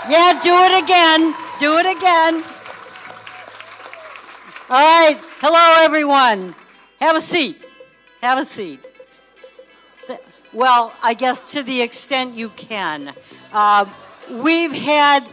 Yeah, do it again. Do it again. All right. Hello, everyone. Have a seat. Have a seat. Well, I guess to the extent you can. We've had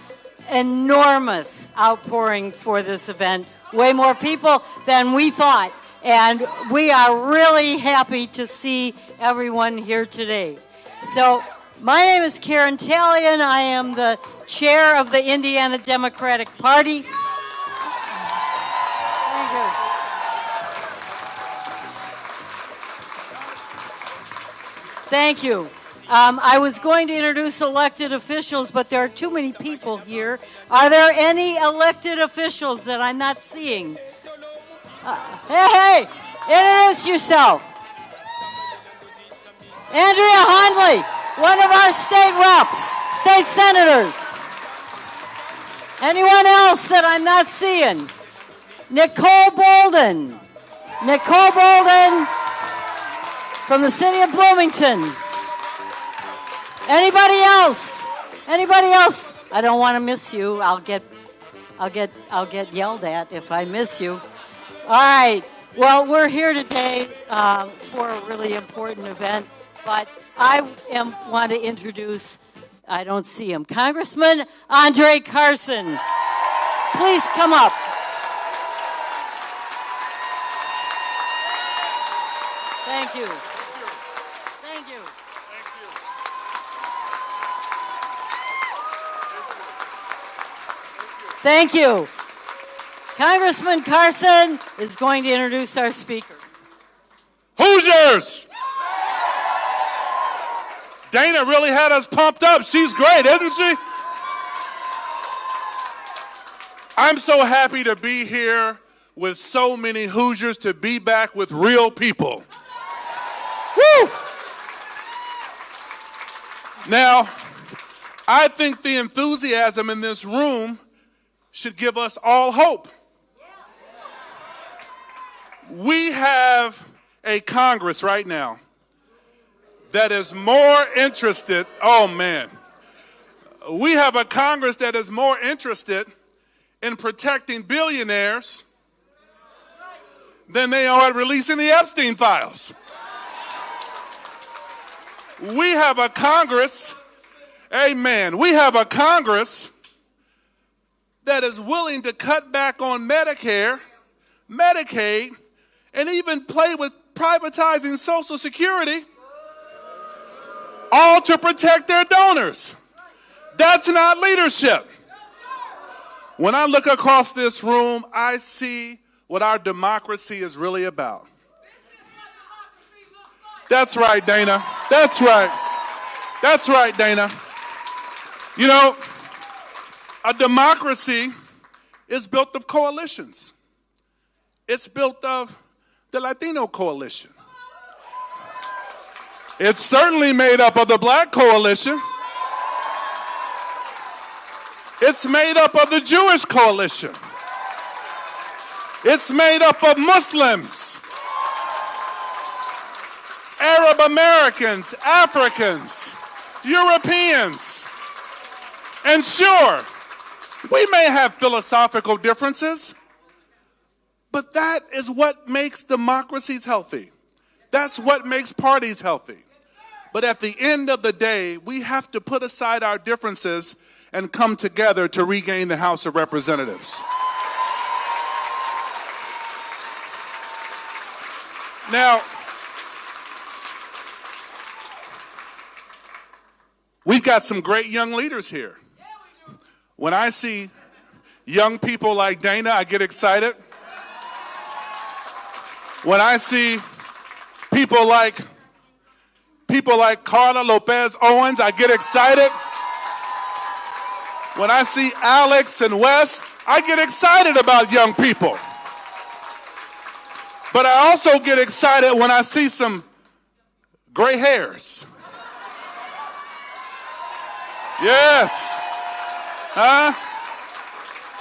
enormous outpouring for this event, way more people than we thought, and we are really happy to see everyone here today. So, my name is Karen Talion. I am the chair of the Indiana Democratic Party. Thank you. Thank you. I was going to introduce elected officials, but there are too many people here. Are there any elected officials that I'm not seeing? Hey, introduce yourself. Andrea Hundley, one of our state reps, state senators. Anyone else that I'm not seeing? Nicole Bolden. Nicole Bolden from the city of Bloomington. Anybody else? Anybody else? I don't want to miss you. I'll get yelled at if I miss you. All right. Well, we're here today for a really important event, but I want to introduce. I don't see him. Congressman Andre Carson. Please come up. Thank you. Thank you. Thank you. Congressman Carson is going to introduce our speaker. Hoosiers! Dana really had us pumped up. She's great, isn't she? I'm so happy to be here with so many Hoosiers, to be back with real people. Woo! Now, I think the enthusiasm in this room should give us all hope. We have a Congress right now that is more interested, we have a Congress that is more interested in protecting billionaires than they are at releasing the Epstein files. We have a Congress, we have a Congress that is willing to cut back on Medicare, Medicaid, and even play with privatizing Social Security, all to protect their donors. That's not leadership. When I look across this room, I see what our democracy is really about. That's right, Dana. That's right. That's right, Dana. You know, a democracy is built of coalitions. It's built of the Latino coalition. It's certainly made up of the Black coalition. It's made up of the Jewish coalition. It's made up of Muslims, Arab Americans, Africans, Europeans. And sure, we may have philosophical differences, but that is what makes democracies healthy. That's what makes parties healthy. But at the end of the day, we have to put aside our differences and come together to regain the House of Representatives. Now, we've got some great young leaders here. When I see young people like Dana, I get excited. When I see people like Carla Lopez Owens, I get excited. When I see Alex and Wes, I get excited about young people. But I also get excited when I see some gray hairs. Yes. Huh?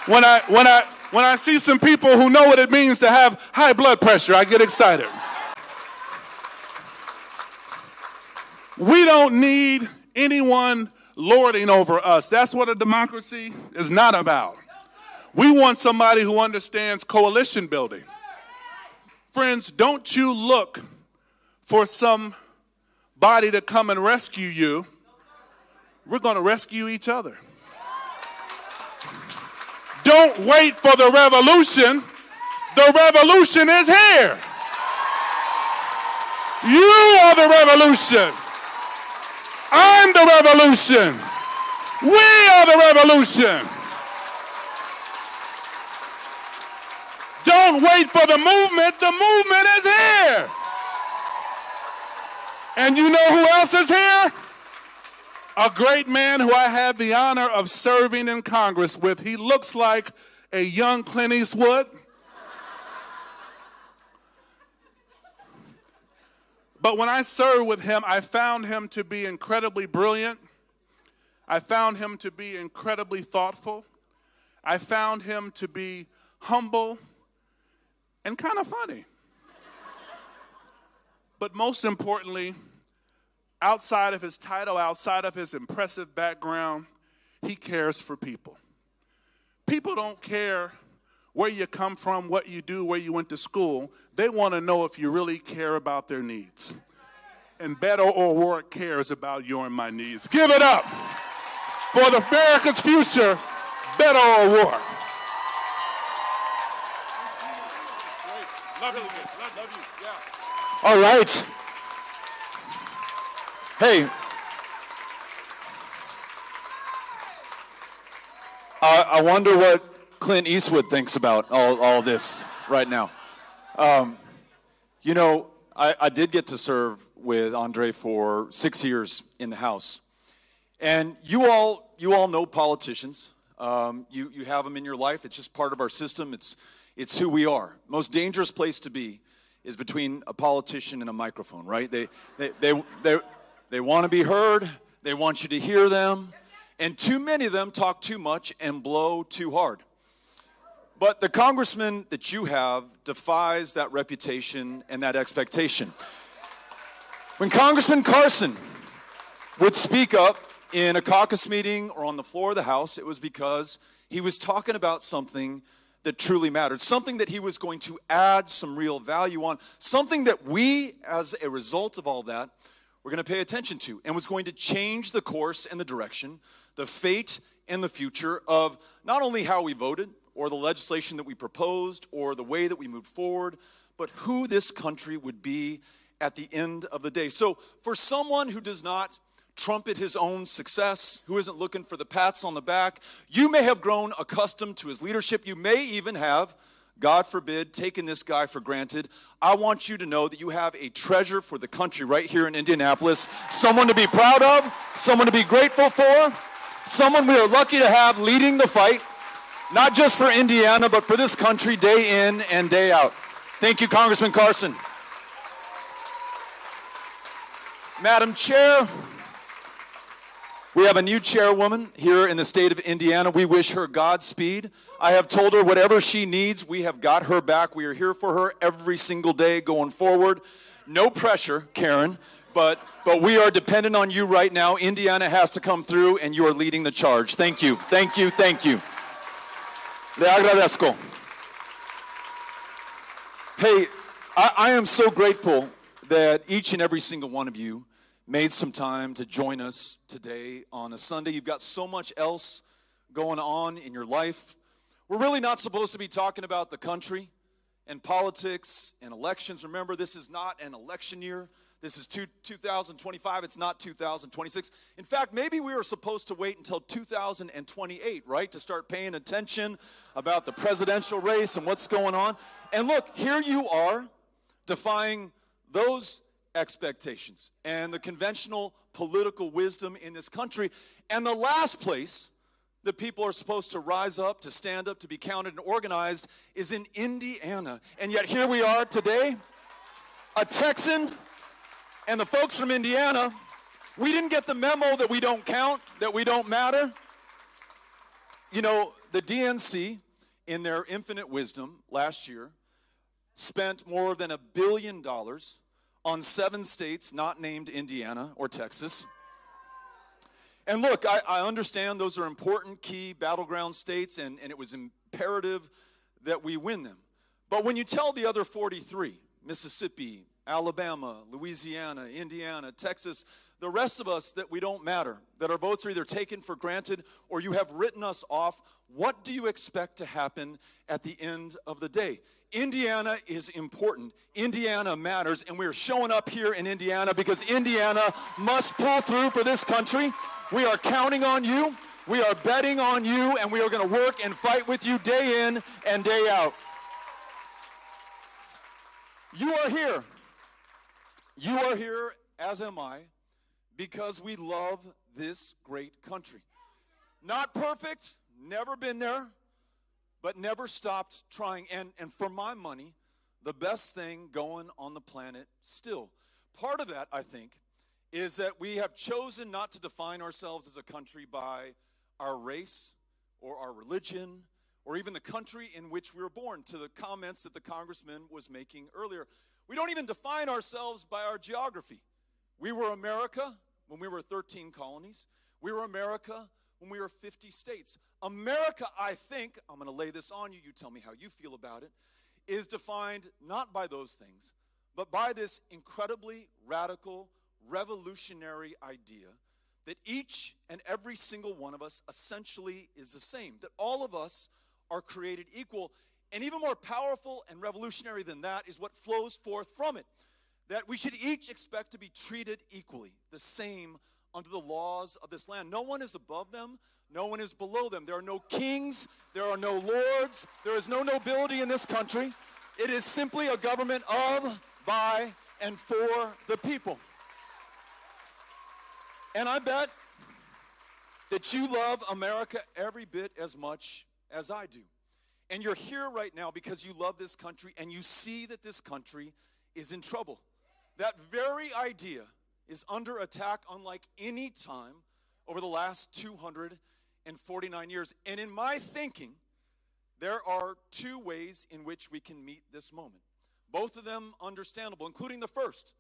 When I see some people who know what it means to have high blood pressure, I get excited. We don't need anyone lording over us. That's what a democracy is not about. We want somebody who understands coalition building. Friends, don't you look for somebody to come and rescue you. We're going to rescue each other. Don't wait for the revolution. The revolution is here. You are the revolution. I'm the revolution. We are the revolution. Don't wait for the movement. The movement is here. And you know who else is here? A great man who I had the honor of serving in Congress with. He looks like a young Clint Eastwood. But when I served with him, I found him to be incredibly brilliant. I found him to be incredibly thoughtful. I found him to be humble and kind of funny. But most importantly, outside of his title, outside of his impressive background, he cares for people. People don't care where you come from, what you do, where you went to school. They want to know if you really care about their needs. And Beto O'Rourke cares about your and my needs. Give it up for the America's future, Beto O'Rourke. Love you. Yeah. All right. Hey. I wonder what Clint Eastwood thinks about all this right now. You know, I did get to serve with Andre for 6 years in the House. And you all know politicians. You have them in your life. It's just part of our system. It's who we are. Most dangerous place to be is between a politician and a microphone, right? They want to be heard. They want you to hear them. And too many of them talk too much and blow too hard. But the congressman that you have defies that reputation and that expectation. When Congressman Carson would speak up in a caucus meeting or on the floor of the House, it was because he was talking about something that truly mattered, something that he was going to add some real value on, something that we, as a result of all that, were going to pay attention to and was going to change the course and the direction, the fate and the future of not only how we voted or the legislation that we proposed or the way that we moved forward, but who this country would be at the end of the day. So for someone who does not trumpet his own success, who isn't looking for the pats on the back, you may have grown accustomed to his leadership. You may even have, God forbid, taken this guy for granted. I want you to know that you have a treasure for the country right here in Indianapolis, someone to be proud of, someone to be grateful for, someone we are lucky to have leading the fight, not just for Indiana, but for this country day in and day out. Thank you, Congressman Carson. Madam Chair, we have a new chairwoman here in the state of Indiana. We wish her Godspeed. I have told her whatever she needs, we have got her back. We are here for her every single day going forward. No pressure, Karen, but we are dependent on you right now. Indiana has to come through, and you are leading the charge. Thank you, thank you, thank you. Le agradezco. Hey, I am so grateful that each and every single one of you made some time to join us today on a Sunday. You've got so much else going on in your life. We're really not supposed to be talking about the country and politics and elections. Remember, this is not an election year. This is 2025. It's not 2026. In fact, maybe we are supposed to wait until 2028, right, to start paying attention about the presidential race and what's going on. And look, here you are defying those expectations and the conventional political wisdom in this country. And the last place that people are supposed to rise up, to stand up, to be counted and organized is in Indiana. And yet here we are today, a Texan and the folks from Indiana. We didn't get the memo that we don't count, that we don't matter. You know, the DNC, in their infinite wisdom last year, spent more than $1 billion on 7 states not named Indiana or Texas. And look, I understand those are important key battleground states, and it was imperative that we win them. But when you tell the other 43, Mississippi, Alabama, Louisiana, Indiana, Texas, the rest of us, that we don't matter, that our votes are either taken for granted or you have written us off, what do you expect to happen at the end of the day? Indiana is important. Indiana matters, and we're showing up here in Indiana because Indiana must pull through for this country. We are counting on you. We are betting on you, and we are going to work and fight with you day in and day out. You are here. You are here, as am I, because we love this great country. Not perfect, never been there, but never stopped trying. And for my money, the best thing going on the planet still. Part of that, I think, is that we have chosen not to define ourselves as a country by our race or our religion or even the country in which we were born, to the comments that the congressman was making earlier. We don't even define ourselves by our geography. We were America when we were 13 colonies. We were America when we were 50 states. America, I think, I'm going to lay this on you, you tell me how you feel about it, is defined not by those things, but by this incredibly radical, revolutionary idea that each and every single one of us essentially is the same, that all of us are created equal. And even more powerful and revolutionary than that is what flows forth from it, that we should each expect to be treated equally, the same under the laws of this land. No one is above them. No one is below them. There are no kings. There are no lords. There is no nobility in this country. It is simply a government of, by, and for the people. And I bet that you love America every bit as much as I do. And you're here right now because you love this country and you see that this country is in trouble. That very idea is under attack unlike any time over the last 249 years. And in my thinking, there are two ways in which we can meet this moment. Both of them understandable, including the first,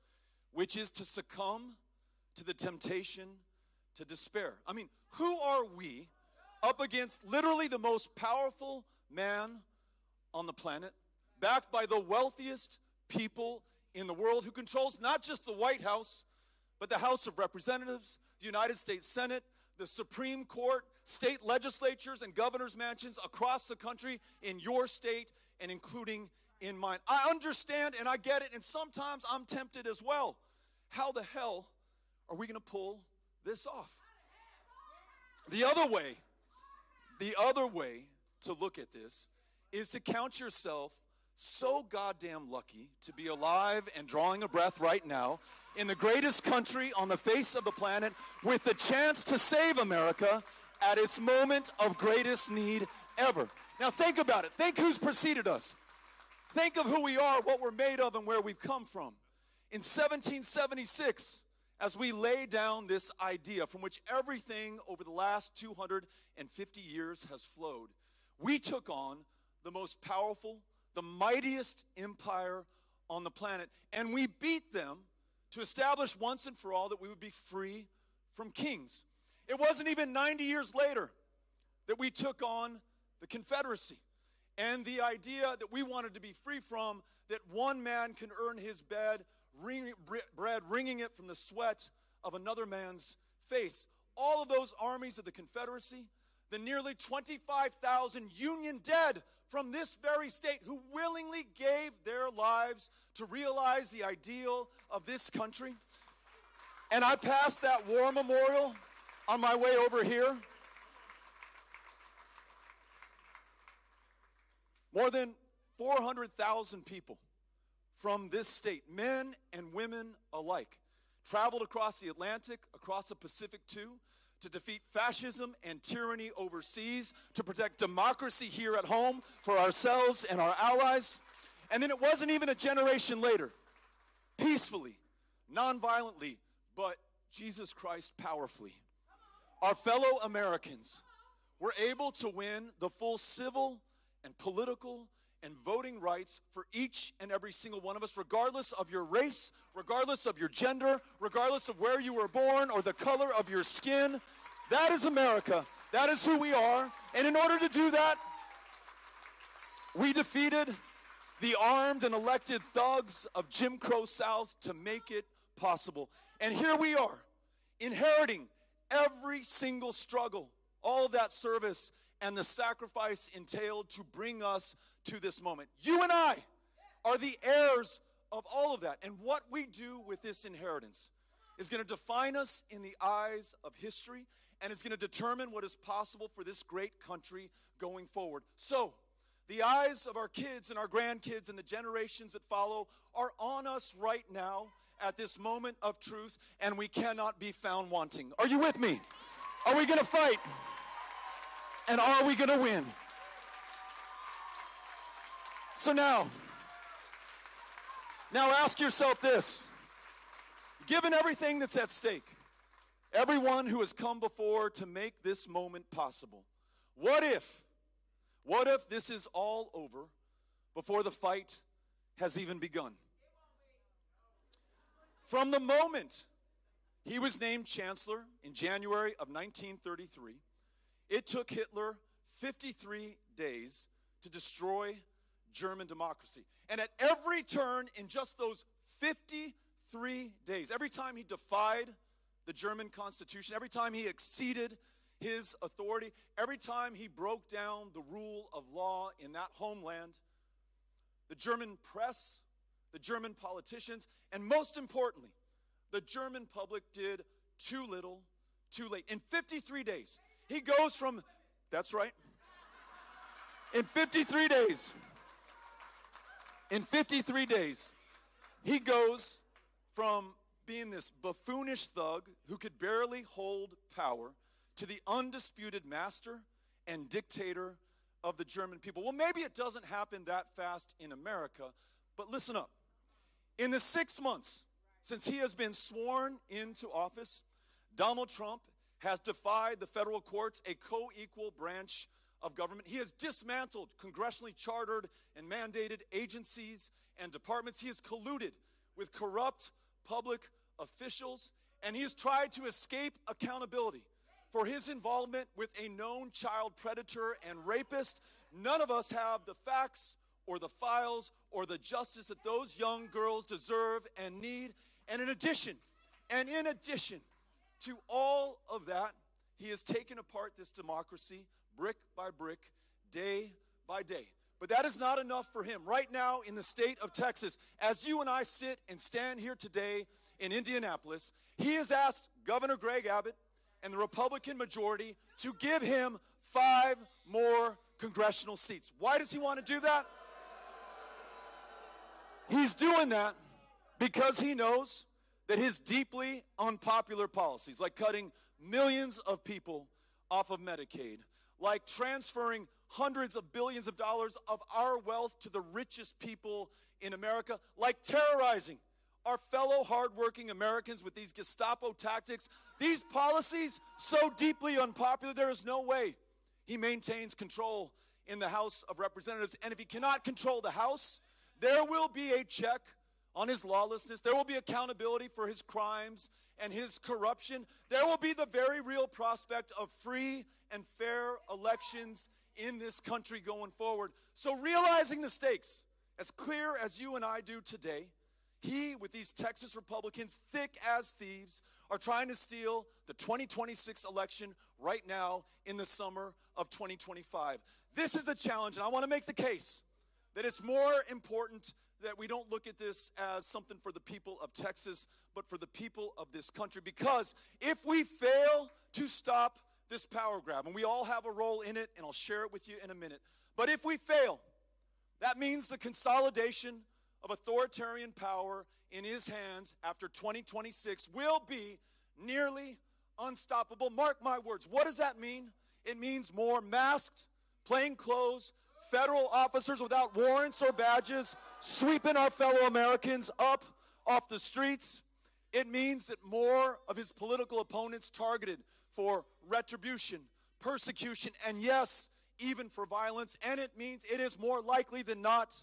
which is to succumb to the temptation to despair. I mean, who are we up against literally the most powerful man on the planet, backed by the wealthiest people in the world, who controls not just the White House, but the House of Representatives, the United States Senate, the Supreme Court, state legislatures, and governors' mansions across the country, in your state, and including in mine. I understand and I get it, and sometimes I'm tempted as well. How the hell are we going to pull this off? The other way to look at this is to count yourself so goddamn lucky to be alive and drawing a breath right now in the greatest country on the face of the planet, with the chance to save America at its moment of greatest need ever. Now think about it. Think who's preceded us. Think of who we are, what we're made of, and where we've come from. In 1776, as we lay down this idea from which everything over the last 250 years has flowed, we took on the most powerful, the mightiest empire on the planet, and we beat them to establish once and for all that we would be free from kings. It wasn't even 90 years later that we took on the Confederacy and the idea that we wanted to be free from, that one man can earn his bread wringing it from the sweat of another man's face. All of those armies of the Confederacy, the nearly 25,000 Union dead from this very state who willingly gave their lives to realize the ideal of this country. And I passed that war memorial on my way over here. More than 400,000 people from this state, men and women alike, traveled across the Atlantic, across the Pacific too, to defeat fascism and tyranny overseas, to protect democracy here at home for ourselves and our allies. And then it wasn't even a generation later, peacefully, non-violently, but Jesus Christ powerfully, our fellow Americans were able to win the full civil and political and voting rights for each and every single one of us, regardless of your race, regardless of your gender, regardless of where you were born or the color of your skin. That is America. That is who we are. And in order to do that, we defeated the armed and elected thugs of Jim Crow South to make it possible. And here we are, inheriting every single struggle, all of that service and the sacrifice entailed to bring us to this moment. You and I are the heirs of all of that. And what we do with this inheritance is going to define us in the eyes of history, and is going to determine what is possible for this great country going forward. So, the eyes of our kids and our grandkids and the generations that follow are on us right now at this moment of truth, and we cannot be found wanting. Are you with me? Are we going to fight? And are we going to win? So now ask yourself this. Given everything that's at stake, everyone who has come before to make this moment possible, what if this is all over before the fight has even begun? From the moment he was named chancellor in January of 1933, it took Hitler 53 days to destroy German democracy. And at every turn in just those 53 days, every time he defied the German Constitution, every time he exceeded his authority, every time he broke down the rule of law in that homeland, the German press, the German politicians, and most importantly, the German public did too little, too late. In 53 days, he goes from, that's right, in 53 days, he goes from being this buffoonish thug who could barely hold power to the undisputed master and dictator of the German people. Well, maybe it doesn't happen that fast in America, but listen up. In the 6 months since he has been sworn into office, Donald Trump has defied the federal courts, a co-equal branch of government. He has dismantled congressionally chartered and mandated agencies and departments. He has colluded with corrupt public officials, and he has tried to escape accountability for his involvement with a known child predator and rapist. None of us have the facts or the files or the justice that those young girls deserve and need. And in addition to all of that, he has taken apart this democracy brick by brick, day by day. But that is not enough for him. Right now in the state of Texas, as you and I sit and stand here today in Indianapolis, he has asked Governor Greg Abbott and the Republican majority to give him 5 more congressional seats. Why does he want to do that? He's doing that because he knows that his deeply unpopular policies, like cutting millions of people off of Medicaid, like transferring hundreds of billions of dollars of our wealth to the richest people in America, like terrorizing our fellow hardworking Americans with these Gestapo tactics, these policies so deeply unpopular, there is no way he maintains control in the House of Representatives. And if he cannot control the House, there will be a check on his lawlessness. There will be accountability for his crimes and his corruption. There will be the very real prospect of free and fair elections in this country going forward. So realizing the stakes, as clear as you and I do today, he, with these Texas Republicans, thick as thieves, are trying to steal the 2026 election right now in the summer of 2025. This is the challenge, and I want to make the case that it's more important that we don't look at this as something for the people of Texas, but for the people of this country. Because if we fail to stop this power grab, and we all have a role in it, and I'll share it with you in a minute, but if we fail, that means the consolidation of authoritarian power in his hands after 2026 will be nearly unstoppable. Mark my words. What does that mean? It means more masked, plainclothes, federal officers without warrants or badges sweeping our fellow Americans up off the streets. It means that more of his political opponents targeted for retribution, persecution, and yes, even for violence. And it means it is more likely than not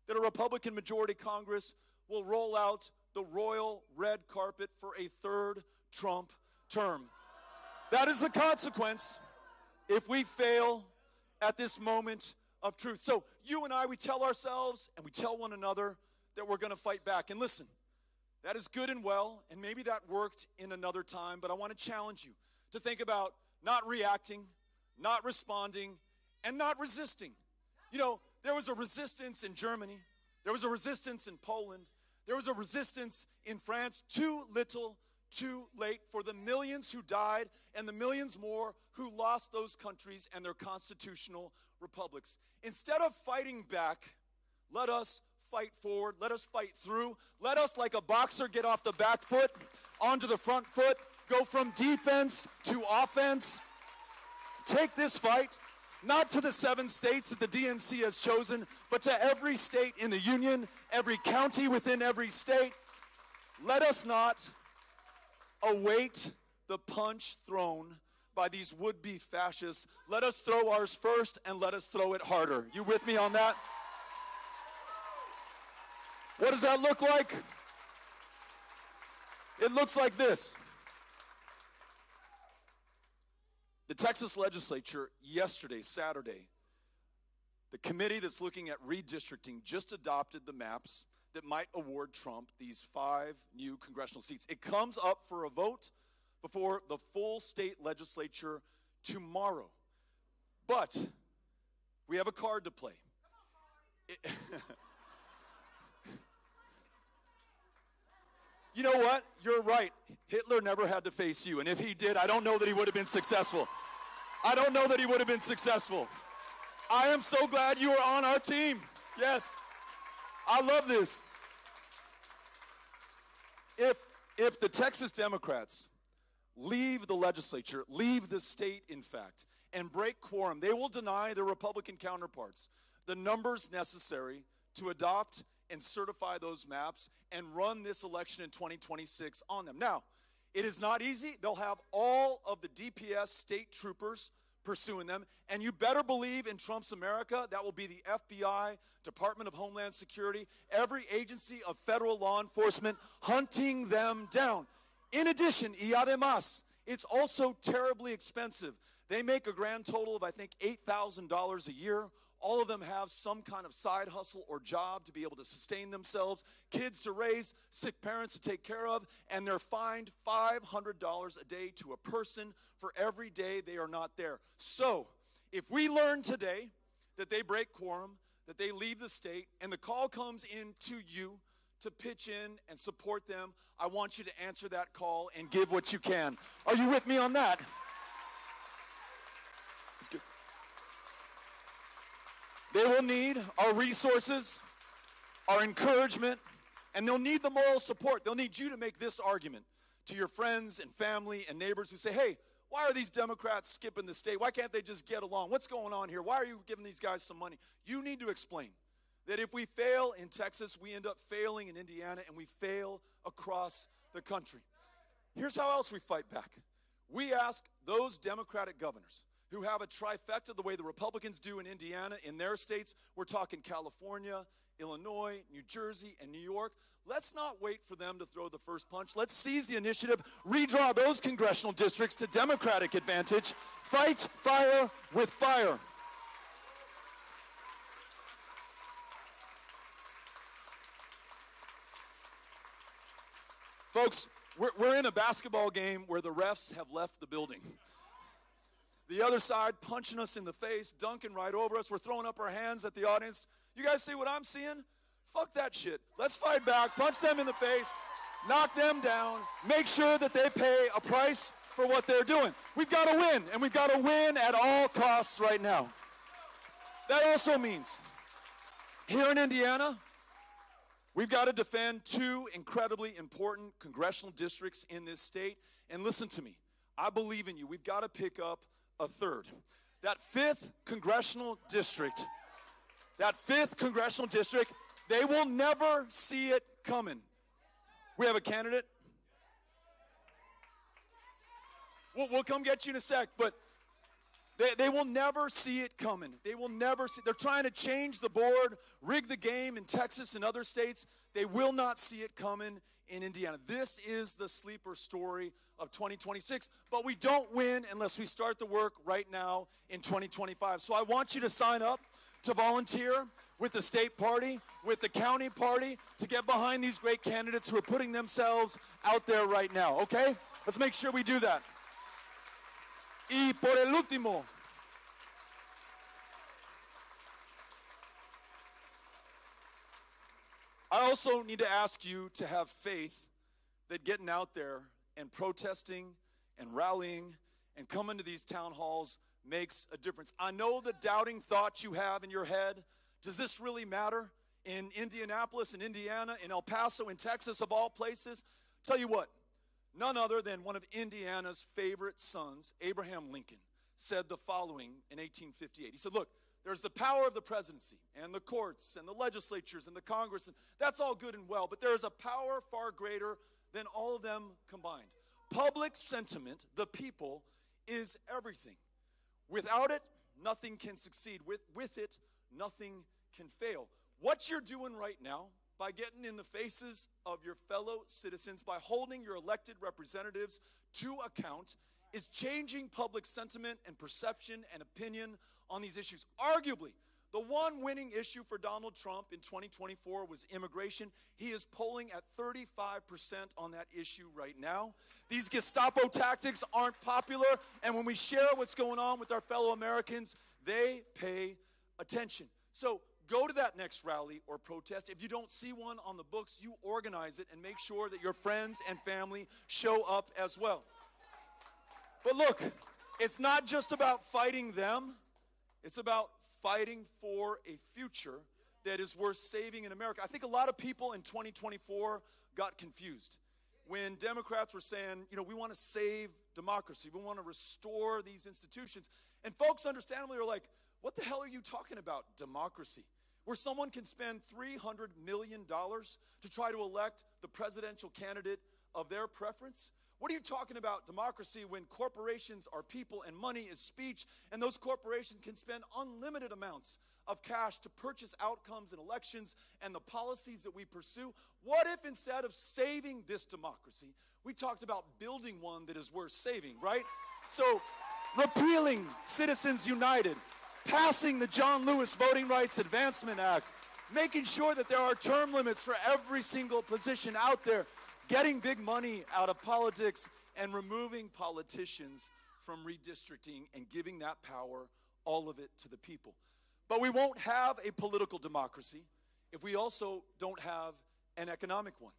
that a Republican majority Congress will roll out the royal red carpet for a third Trump term. That is the consequence if we fail at this moment of truth. So you and I, we tell ourselves and we tell one another that we're going to fight back. And listen, that is good and well, and maybe that worked in another time, but I want to challenge you to think about not reacting, not responding, and not resisting. You know, there was a resistance in Germany. There was a resistance in Poland. There was a resistance in France. Too little, too late for the millions who died and the millions more who lost those countries and their constitutional republics. Instead of fighting back, let us fight forward. Let us fight through. Let us, like a boxer, get off the back foot onto the front foot, go from defense to offense. Take this fight not to the 7 states that the DNC has chosen, but to every state in the union, every county within every state. Let us not await the punch thrown by these would-be fascists. Let us throw ours first, and let us throw it harder. You with me on that? What does that look like? It looks like this. The Texas legislature yesterday, Saturday, the committee that's looking at redistricting just adopted the maps that might award Trump these 5 new congressional seats. It comes up for a vote before the full state legislature tomorrow. But we have a card to play. You know what? You're right. Hitler never had to face you. And if he did, I don't know that he would have been successful. I don't know that he would have been successful. I am so glad you are on our team. Yes. I love this. If the Texas Democrats leave the legislature, leave the state, in fact, and break quorum, they will deny their Republican counterparts the numbers necessary to adopt and certify those maps and run this election in 2026 on them. Now, it is not easy. They'll have all of the DPS state troopers pursuing them, and you better believe in Trump's America, that will be the FBI, Department of Homeland Security, every agency of federal law enforcement hunting them down. In addition, y además, it's also terribly expensive. They make a grand total of, I think, $8,000 a year. All of them have some kind of side hustle or job to be able to sustain themselves, kids to raise, sick parents to take care of, and they're fined $500 a day to a person for every day they are not there. So, if we learn today that they break quorum, that they leave the state, and the call comes in to you to pitch in and support them, I want you to answer that call and give what you can. Are you with me on that? That's good. They will need our resources, our encouragement, and they'll need the moral support. They'll need you to make this argument to your friends and family and neighbors who say, hey, why are these Democrats skipping the state? Why can't they just get along? What's going on here? Why are you giving these guys some money? You need to explain that if we fail in Texas, we end up failing in Indiana, and we fail across the country. Here's how else we fight back. We ask those Democratic governors who have a trifecta the way the Republicans do in Indiana in their states. We're talking California, Illinois, New Jersey, and New York. Let's not wait for them to throw the first punch. Let's seize the initiative, redraw those congressional districts to Democratic advantage. Fight fire with fire. Folks, we're in a basketball game where the refs have left the building. The other side punching us in the face, dunking right over us. We're throwing up our hands at the audience. You guys see what I'm seeing? Fuck that shit. Let's fight back, punch them in the face, knock them down, make sure that they pay a price for what they're doing. We've got to win, and we've got to win at all costs right now. That also means here in Indiana, we've got to defend 2 incredibly important congressional districts in this state. And listen to me, I believe in you. We've got to pick up a 3rd. That 5th congressional district, they will never see it coming. We have a candidate. We'll come get you in a sec, but They will never see it coming. They will never see. They're trying to change the board, rig the game in Texas and other states. They will not see it coming in Indiana. This is the sleeper story of 2026. But we don't win unless we start the work right now in 2025. So I want you to sign up to volunteer with the state party, with the county party, to get behind these great candidates who are putting themselves out there right now, okay? Let's make sure we do that. Y por el último, I also need to ask you to have faith that getting out there and protesting and rallying and coming to these town halls makes a difference. I know the doubting thoughts you have in your head. Does this really matter? In Indianapolis, in Indiana, in El Paso, in Texas, of all places? Tell you what, none other than one of Indiana's favorite sons, Abraham Lincoln, said the following in 1858. He said, look, there's the power of the presidency and the courts and the legislatures and the Congress, and that's all good and well, but there is a power far greater than all of them combined. Public sentiment, the people, is everything. Without it, nothing can succeed. With it, nothing can fail. What you're doing right now, by getting in the faces of your fellow citizens, by holding your elected representatives to account, is changing public sentiment and perception and opinion on these issues. Arguably, the one winning issue for Donald Trump in 2024 was immigration. He is polling at 35% on that issue right now. These Gestapo tactics aren't popular, and when we share what's going on with our fellow Americans, they pay attention. So go to that next rally or protest. If you don't see one on the books, you organize it and make sure that your friends and family show up as well. But look, it's not just about fighting them. It's about fighting for a future that is worth saving in America. I think a lot of people in 2024 got confused when Democrats were saying, you know, we want to save democracy. We want to restore these institutions. And folks understandably are like, what the hell are you talking about, democracy? Where someone can spend $300 million to try to elect the presidential candidate of their preference? What are you talking about, democracy, when corporations are people and money is speech, and those corporations can spend unlimited amounts of cash to purchase outcomes in elections and the policies that we pursue? What if instead of saving this democracy, we talked about building one that is worth saving, right? So repealing Citizens United, passing the John Lewis Voting Rights Advancement Act, making sure that there are term limits for every single position out there, getting big money out of politics, and removing politicians from redistricting and giving that power, all of it, to the people. But we won't have a political democracy if we also don't have an economic one.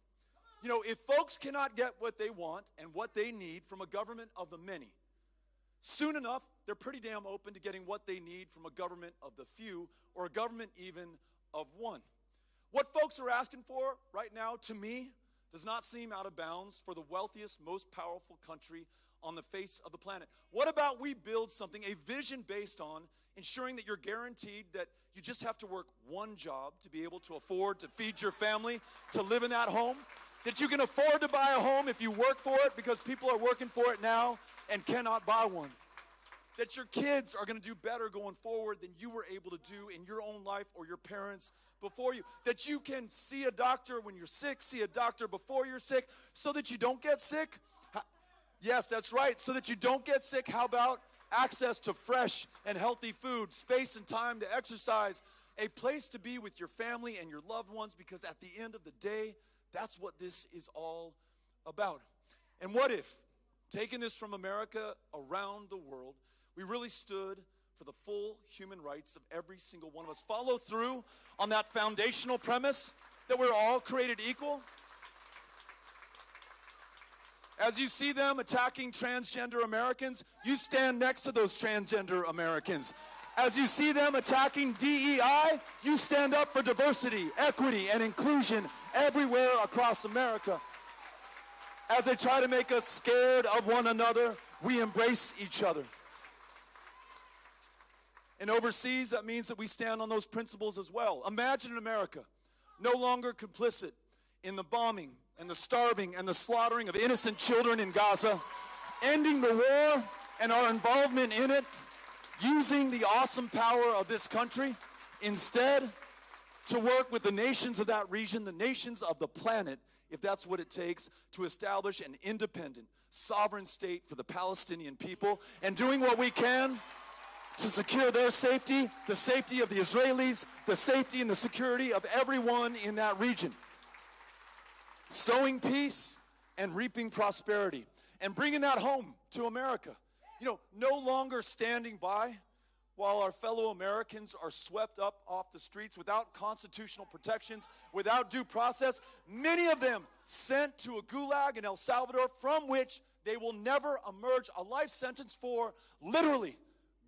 You know, if folks cannot get what they want and what they need from a government of the many, soon enough, they're pretty damn open to getting what they need from a government of the few, or a government even of one. What folks are asking for right now, to me, does not seem out of bounds for the wealthiest, most powerful country on the face of the planet. What about we build something, a vision based on ensuring that you're guaranteed that you just have to work one job to be able to afford to feed your family, to live in that home, that you can afford to buy a home if you work for it, because people are working for it now and cannot buy one, that your kids are going to do better going forward than you were able to do in your own life or your parents before you, that you can see a doctor when you're sick, see a doctor before you're sick, so that you don't get sick. Yes, that's right, so that you don't get sick. How about access to fresh and healthy food, space and time to exercise, a place to be with your family and your loved ones, because at the end of the day, that's what this is all about. And what if, taking this from America around the world, we really stood for the full human rights of every single one of us? Follow through on that foundational premise that we're all created equal. As you see them attacking transgender Americans, you stand next to those transgender Americans. As you see them attacking DEI, you stand up for diversity, equity, and inclusion everywhere across America. As they try to make us scared of one another, we embrace each other. And overseas, that means that we stand on those principles as well. Imagine America no longer complicit in the bombing and the starving and the slaughtering of innocent children in Gaza, ending the war and our involvement in it, using the awesome power of this country instead to work with the nations of that region, the nations of the planet, if that's what it takes, to establish an independent, sovereign state for the Palestinian people, and doing what we can to secure their safety, the safety of the Israelis, the safety and the security of everyone in that region. Sowing peace and reaping prosperity, and bringing that home to America. No longer standing by while our fellow Americans are swept up off the streets without constitutional protections, without due process, many of them sent to a gulag in El Salvador from which they will never emerge, a life sentence for literally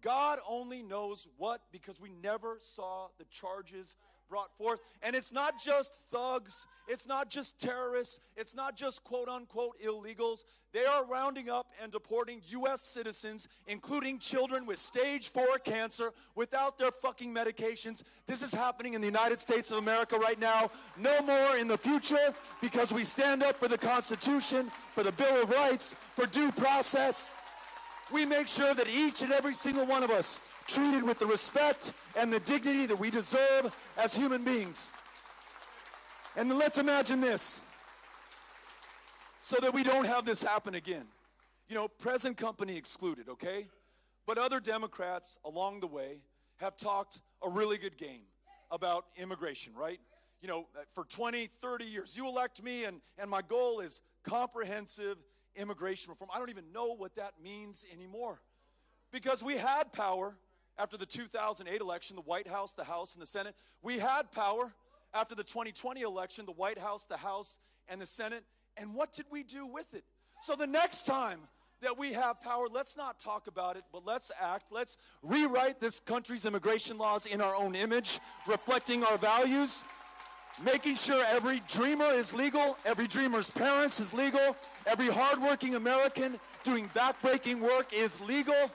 God only knows what, because we never saw the charges brought forth. And it's not just thugs, it's not just terrorists, it's not just quote-unquote illegals. They are rounding up and deporting U.S. citizens, including children with stage 4 cancer, without their fucking medications. This is happening in the United States of America right now. No more in the future, because we stand up for the Constitution, for the Bill of Rights, for due process. We make sure that each and every single one of us treated with the respect and the dignity that we deserve as human beings. And then let's imagine this, so that we don't have this happen again. Present company excluded, okay? But other Democrats along the way have talked a really good game about immigration, right? For 20, 30 years, you elect me and my goal is comprehensive immigration reform. I don't even know what that means anymore. Because we had power after the 2008 election, the White House, the House, and the Senate. We had power after the 2020 election, the White House, the House, and the Senate. And what did we do with it? So the next time that we have power, let's not talk about it, but let's act. Let's rewrite this country's immigration laws in our own image, reflecting our values, making sure every dreamer is legal, every dreamer's parents is legal, every hardworking American doing backbreaking work is legal,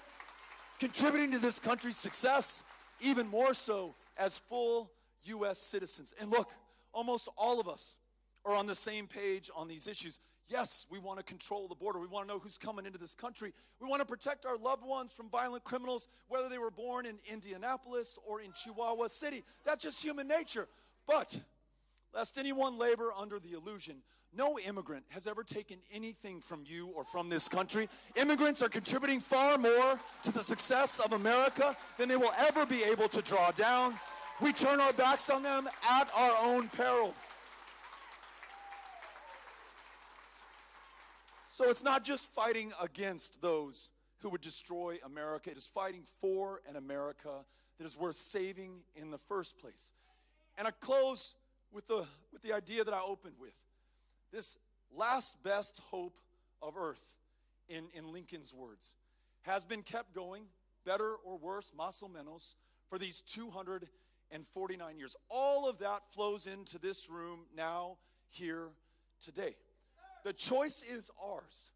contributing to this country's success, even more so as full U.S. citizens. And look, almost all of us are on the same page on these issues. Yes, we want to control the border. We want to know who's coming into this country. We want to protect our loved ones from violent criminals, whether they were born in Indianapolis or in Chihuahua City. That's just human nature. But lest anyone labor under the illusion, no immigrant has ever taken anything from you or from this country. Immigrants are contributing far more to the success of America than they will ever be able to draw down. We turn our backs on them at our own peril. So it's not just fighting against those who would destroy America. It is fighting for an America that is worth saving in the first place. And I close with the idea that I opened with. This last best hope of earth, in Lincoln's words, has been kept going, better or worse, más o menos, for these 249 years. All of that flows into this room now, here, today. The choice is ours.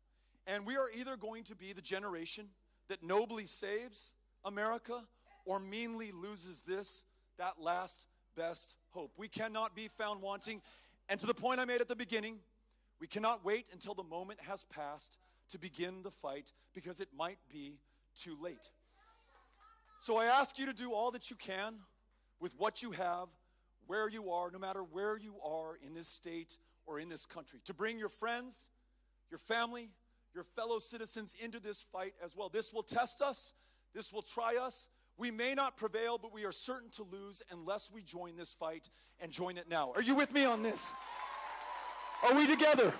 And we are either going to be the generation that nobly saves America or meanly loses that last best hope. We cannot be found wanting. And to the point I made at the beginning, we cannot wait until the moment has passed to begin the fight, because it might be too late. So I ask you to do all that you can with what you have, where you are, no matter where you are in this state or in this country, to bring your friends, your family, your fellow citizens into this fight as well. This will test us. This will try us. We may not prevail, but we are certain to lose unless we join this fight, and join it now. Are you with me on this? Are we together?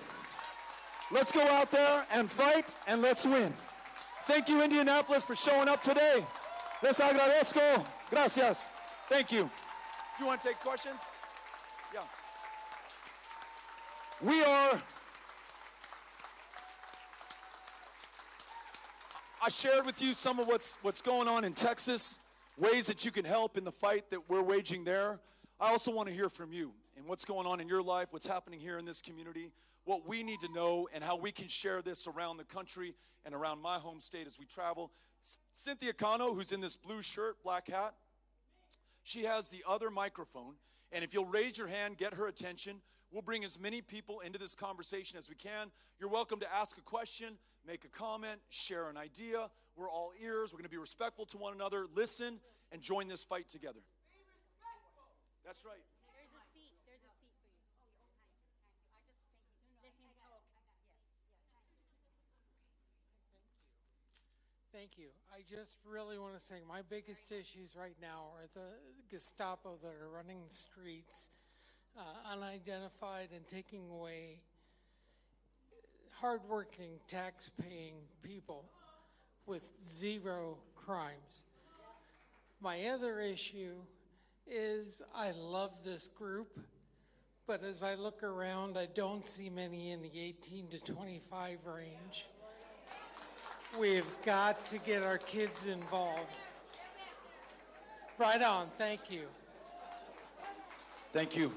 Let's go out there and fight, and let's win. Thank you, Indianapolis, for showing up today. Les agradezco. Gracias. Thank you. You want to take questions? Yeah. I shared with you some of what's going on in Texas, ways that you can help in the fight that we're waging there. I also want to hear from you and what's going on in your life, what's happening here in this community, what we need to know, and how we can share this around the country and around my home state as we travel. Cynthia Cano, who's in this blue shirt, black hat, she has the other microphone, and if you'll raise your hand, get her attention. We'll bring as many people into this conversation as we can. You're welcome to ask a question, make a comment, share an idea. We're all ears. We're going to be respectful to one another, listen, and join this fight together. Be respectful. That's right. There's a seat for you. Oh, thank you. I just think let him talk. Yes. Thank you. I just really want to say my biggest issues right now are the Gestapo that are running the streets, unidentified, and taking away hardworking, tax-paying people with zero crimes. My other issue is I love this group, but as I look around, I don't see many in the 18 to 25 range. We've got to get our kids involved. Right on. Thank you. Thank you.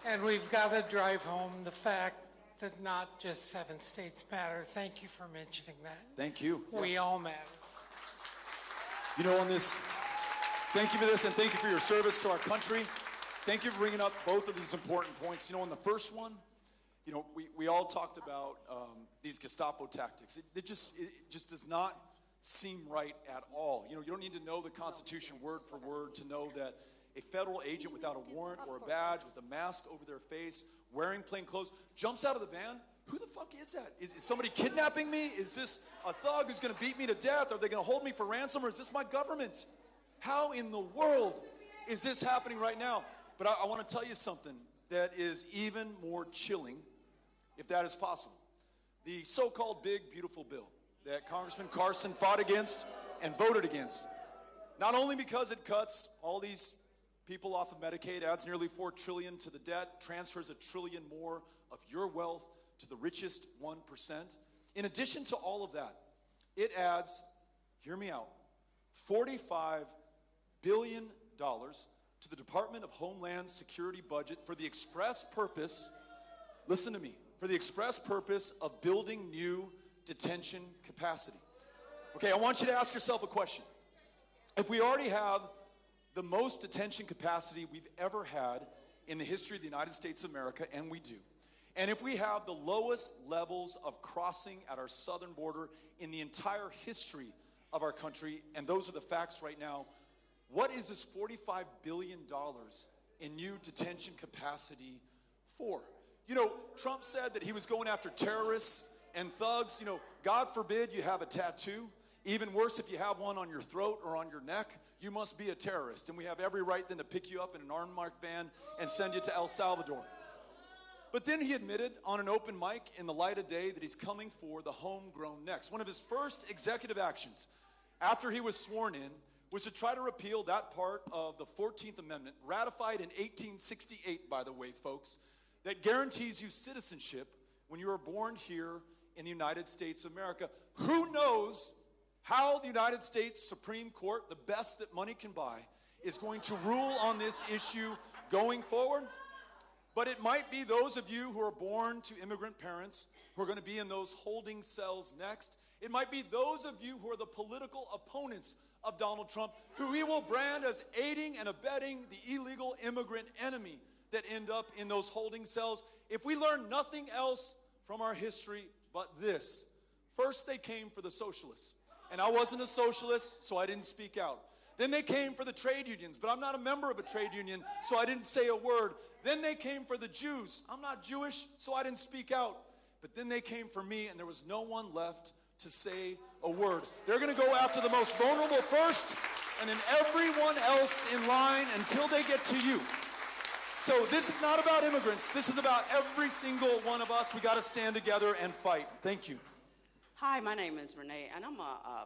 And we've got to drive home the fact that not just 7 states matter. Thank you for mentioning that. Thank you. We all matter. You know, on this, thank you for this, and thank you for your service to our country. Thank you for bringing up both of these important points. You know, on the first one, you know, we all talked about these Gestapo tactics. It just does not seem right at all. You know, you don't need to know the Constitution word for word to know that a federal agent without a warrant or a badge with a mask over their face, wearing plain clothes, jumps out of the van. Who the fuck is that? Is somebody kidnapping me? Is this a thug who's going to beat me to death? Are they going to hold me for ransom, or is this my government? How in the world is this happening right now? But I want to tell you something that is even more chilling, if that is possible. The so-called big, beautiful bill that Congressman Carson fought against and voted against. Not only because it cuts all these people off of Medicaid, adds nearly $4 trillion to the debt, transfers $1 trillion more of your wealth to the richest 1%. In addition to all of that, it adds, hear me out, $45 billion to the Department of Homeland Security budget for the express purpose, listen to me, for the express purpose of building new detention capacity. Okay, I want you to ask yourself a question. If we already have the most detention capacity we've ever had in the history of the United States of America, and we do, and if we have the lowest levels of crossing at our southern border in the entire history of our country, and those are the facts right now, what is this $45 billion in new detention capacity for? You know, Trump said that he was going after terrorists and thugs. You know, God forbid you have a tattoo. Even worse, if you have one on your throat or on your neck, you must be a terrorist. And we have every right then to pick you up in an unmarked van and send you to El Salvador. But then he admitted on an open mic in the light of day that he's coming for the homegrown next. One of his first executive actions after he was sworn in was to try to repeal that part of the 14th Amendment, ratified in 1868, by the way, folks, that guarantees you citizenship when you are born here in the United States of America. Who knows how the United States Supreme Court, the best that money can buy, is going to rule on this issue going forward? But it might be those of you who are born to immigrant parents who are going to be in those holding cells next. It might be those of you who are the political opponents of Donald Trump, who he will brand as aiding and abetting the illegal immigrant enemy, that end up in those holding cells. If we learn nothing else from our history but this, first they came for the socialists. And I wasn't a socialist, so I didn't speak out. Then they came for the trade unions, but I'm not a member of a trade union, so I didn't say a word. Then they came for the Jews. I'm not Jewish, so I didn't speak out. But then they came for me, and there was no one left to say a word. They're going to go after the most vulnerable first, and then everyone else in line until they get to you. So this is not about immigrants. This is about every single one of us. We got to stand together and fight. Thank you. Hi, my name is Renee, and I'm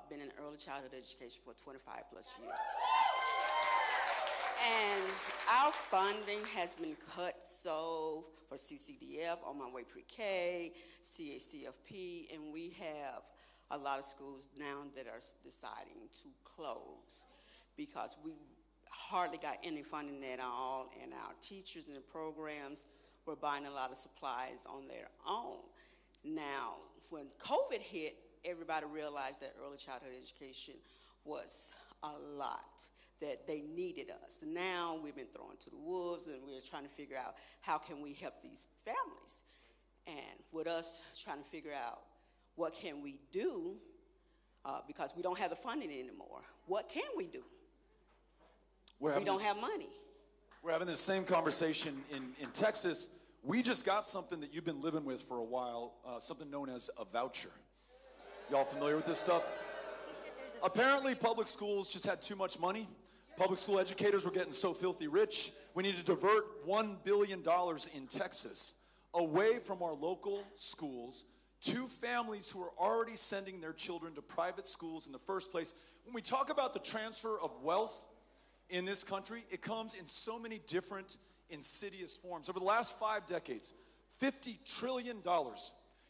been in early childhood education for 25 plus years. And our funding has been cut so for CCDF, on my way pre-K, CACFP, and we have a lot of schools now that are deciding to close because we hardly got any funding at all, and our teachers and the programs were buying a lot of supplies on their own. Now, when COVID hit, everybody realized that early childhood education was a lot that they needed us. Now we've been thrown to the wolves, and we're trying to figure out how can we help these families. And with us trying to figure out what can we do, because we don't have the funding anymore. What can we do? We don't have money. We're having this same conversation in Texas. We just got something that you've been living with for a while, something known as a voucher. Y'all familiar with this stuff? Apparently, public schools just had too much money. Public school educators were getting so filthy rich. We need to divert $1 billion in Texas away from our local schools to families who are already sending their children to private schools in the first place. When we talk about the transfer of wealth in this country, it comes in so many different insidious forms. Over the last 5 decades, $50 trillion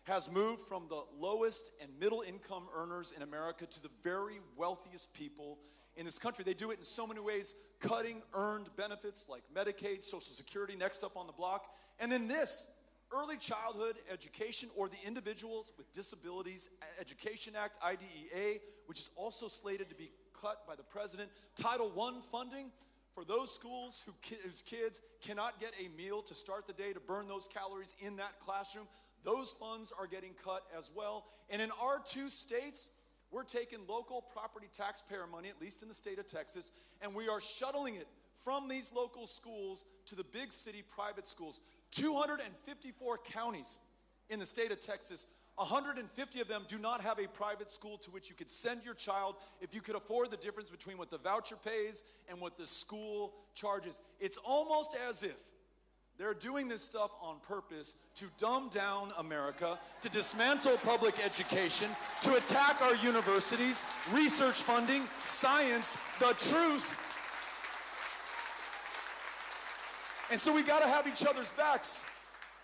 has moved from the lowest and middle income earners in America to the very wealthiest people in this country. They do it in so many ways, cutting earned benefits like Medicaid, Social Security, next up on the block. And then this, early childhood education, or the Individuals with Disabilities Education Act, IDEA, which is also slated to be cut by the president. Title I funding for those schools whose kids cannot get a meal to start the day to burn those calories in that classroom. Those funds are getting cut as well. And in our 2 states, we're taking local property taxpayer money, at least in the state of Texas, and we are shuttling it from these local schools to the big city private schools. 254 counties in the state of Texas, 150 of them do not have a private school to which you could send your child if you could afford the difference between what the voucher pays and what the school charges. It's almost as if they're doing this stuff on purpose to dumb down America, to dismantle public education, to attack our universities, research funding, science, the truth. And so we got to have each other's backs.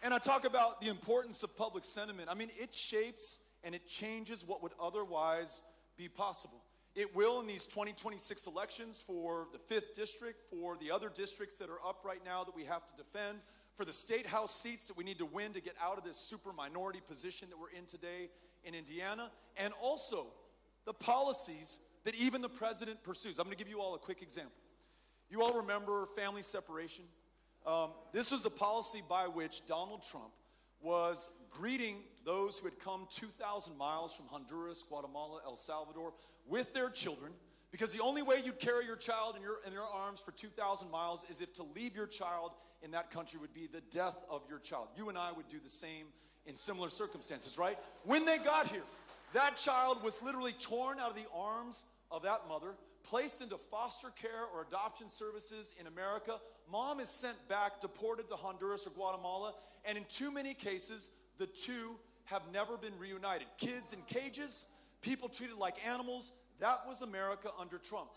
And I talk about the importance of public sentiment. I mean, it shapes and it changes what would otherwise be possible. It will in these 2026 elections for the 5th district, for the other districts that are up right now that we have to defend, for the state house seats that we need to win to get out of this super minority position that we're in today in Indiana, and also the policies that even the president pursues. I'm going to give you all a quick example. You all remember family separation? This was the policy by which Donald Trump was greeting those who had come 2,000 miles from Honduras, Guatemala, El Salvador with their children, because the only way you'd carry your child in your arms for 2,000 miles is if to leave your child in that country would be the death of your child. You and I would do the same in similar circumstances, right? When they got here, that child was literally torn out of the arms of that mother, placed into foster care or adoption services in America. Mom is sent back, deported to Honduras or Guatemala, and in too many cases, the two have never been reunited. Kids in cages, people treated like animals. That was America under Trump.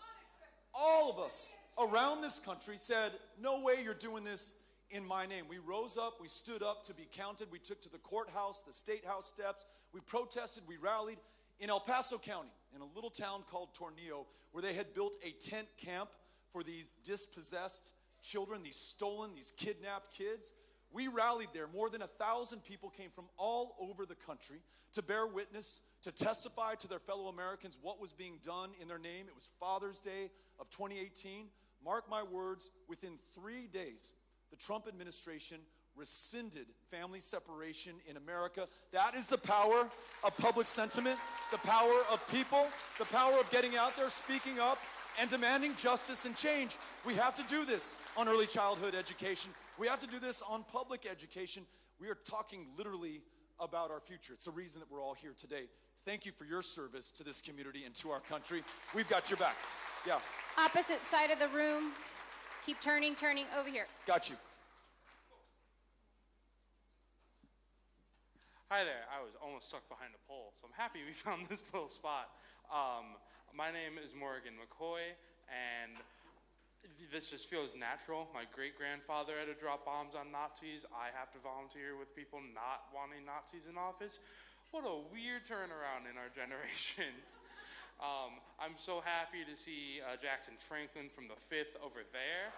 All of us around this country said, no way you're doing this in my name. We rose up, we stood up to be counted. We took to the courthouse, the state house steps. We protested, we rallied. In El Paso County, in a little town called Tornillo, where they had built a tent camp for these dispossessed children, these stolen, these kidnapped kids. We rallied there. More than 1,000 people came from all over the country to bear witness, to testify to their fellow Americans what was being done in their name. It was Father's Day of 2018. Mark my words, within 3 days, the Trump administration rescinded family separation in America. That is the power of public sentiment, the power of people, the power of getting out there, speaking up, and demanding justice and change. We have to do this on early childhood education. We have to do this on public education. We are talking literally about our future. It's the reason that we're all here today. Thank you for your service to this community and to our country. We've got your back. Yeah. Opposite side of the room. Keep turning over here. Got you. Hi there. I was almost stuck behind a pole, so I'm happy we found this little spot. My name is Morgan McCoy, and this just feels natural. My great-grandfather had to drop bombs on Nazis. I have to volunteer with people not wanting Nazis in office. What a weird turnaround in our generations. I'm so happy to see Jackson Franklin from the 5th over there.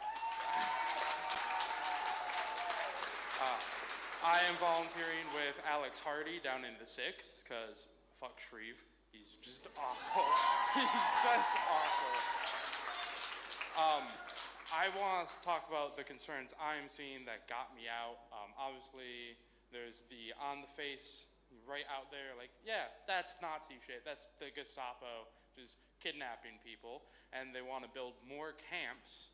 I am volunteering with Alex Hardy down in the 6th, because fuck Shreve. He's just awful. He's just awful. I want to talk about the concerns I'm seeing that got me out. Obviously, there's the on the face right out there, like, yeah, that's Nazi shit. That's the Gestapo just kidnapping people. And they want to build more camps,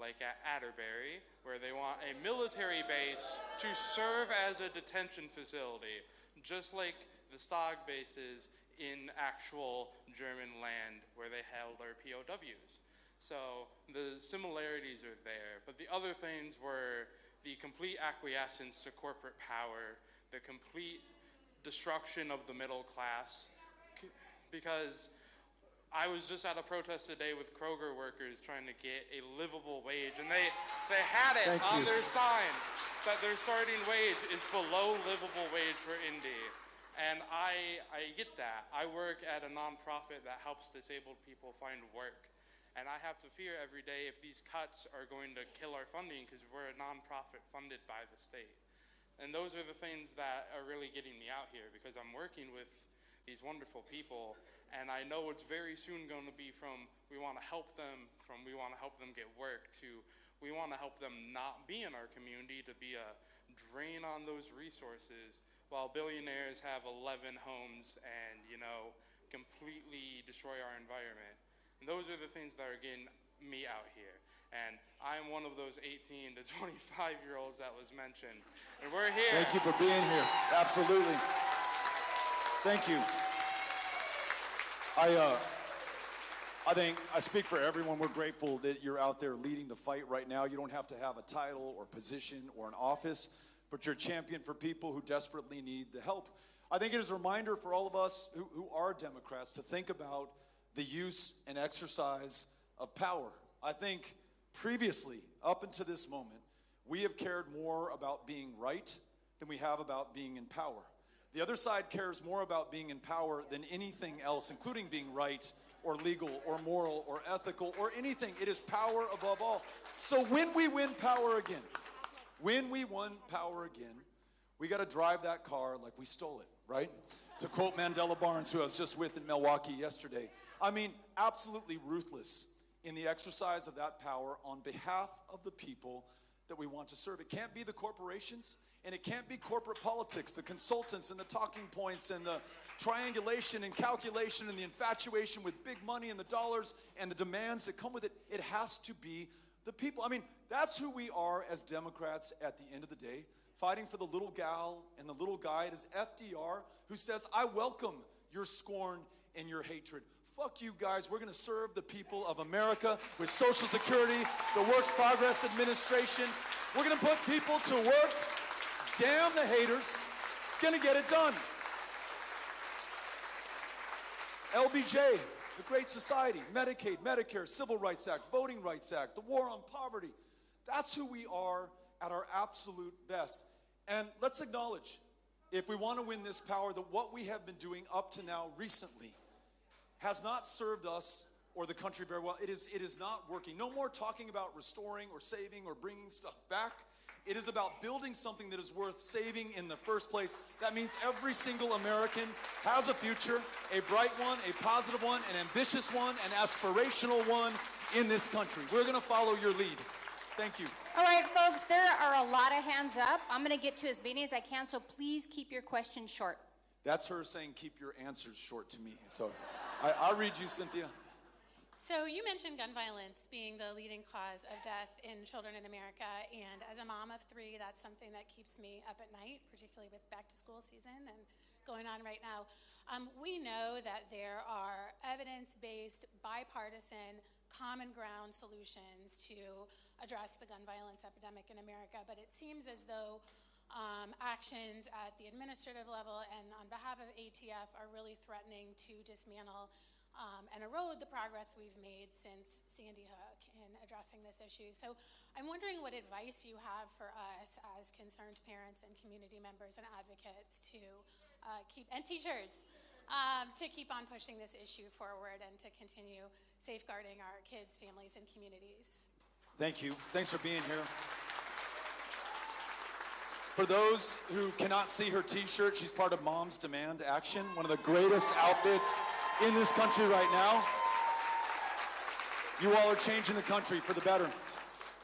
like at Atterbury, where they want a military base to serve as a detention facility, just like the Stag bases in actual German land where they held their POWs. So the similarities are there, but the other things were the complete acquiescence to corporate power, the complete destruction of the middle class, because I was just at a protest today with Kroger workers trying to get a livable wage, and they had it on their sign that their starting wage is below livable wage for Indy. And I get that. I work at a nonprofit that helps disabled people find work. And I have to fear every day if these cuts are going to kill our funding because we're a nonprofit funded by the state. And those are the things that are really getting me out here, because I'm working with these wonderful people, and I know it's very soon going to be from we want to help them get work to we want to help them not be in our community, to be a drain on those resources, while billionaires have 11 homes and, completely destroy our environment. And those are the things that are getting me out here. And I'm one of those 18 to 25-year-olds that was mentioned. And we're here. Thank you for being here. Absolutely. Thank you. I think I speak for everyone. We're grateful that you're out there leading the fight right now. You don't have to have a title or position or an office, but you're a champion for people who desperately need the help. I think it is a reminder for all of us who are Democrats to think about the use and exercise of power. I think previously, up until this moment, we have cared more about being right than we have about being in power. The other side cares more about being in power than anything else, including being right or legal or moral or ethical or anything. It is power above all. So when we win power again, we got to drive that car like we stole it, right? To quote Mandela Barnes, who I was just with in Milwaukee yesterday. I mean, absolutely ruthless in the exercise of that power on behalf of the people that we want to serve. It can't be the corporations, and it can't be corporate politics, the consultants and the talking points and the triangulation and calculation and the infatuation with big money and the dollars and the demands that come with it. It has to be the people. I mean, that's who we are as Democrats at the end of the day, fighting for the little gal and the little guy. It is FDR who says, I welcome your scorn and your hatred. Fuck you guys. We're going to serve the people of America with Social Security, the Works Progress Administration. We're going to put people to work. Damn the haters. Going to get it done. LBJ, the Great Society, Medicaid, Medicare, Civil Rights Act, Voting Rights Act, the war on poverty. That's who we are at our absolute best. And let's acknowledge, if we want to win this power, that what we have been doing up to now recently has not served us or the country very well. It is not working. No more talking about restoring or saving or bringing stuff back. It is about building something that is worth saving in the first place. That means every single American has a future, a bright one, a positive one, an ambitious one, an aspirational one in this country. We're going to follow your lead. Thank you. All right, folks, there are a lot of hands up. I'm going to get to as many as I can, so please keep your questions short. That's her saying keep your answers short to me. So I'll read you, Cynthia. So you mentioned gun violence being the leading cause of death in children in America, and as a mom of 3, that's something that keeps me up at night, particularly with back-to-school season and going on right now. We know that there are evidence-based, bipartisan, common ground solutions to address the gun violence epidemic in America, but it seems as though actions at the administrative level and on behalf of ATF are really threatening to dismantle and erode the progress we've made since Sandy Hook in addressing this issue. So I'm wondering what advice you have for us as concerned parents and community members and advocates to and teachers to keep on pushing this issue forward and to continue safeguarding our kids, families, and communities. Thank you. Thanks for being here. For those who cannot see her t-shirt, she's part of Moms Demand Action, one of the greatest outfits in this country right now. You all are changing the country for the better.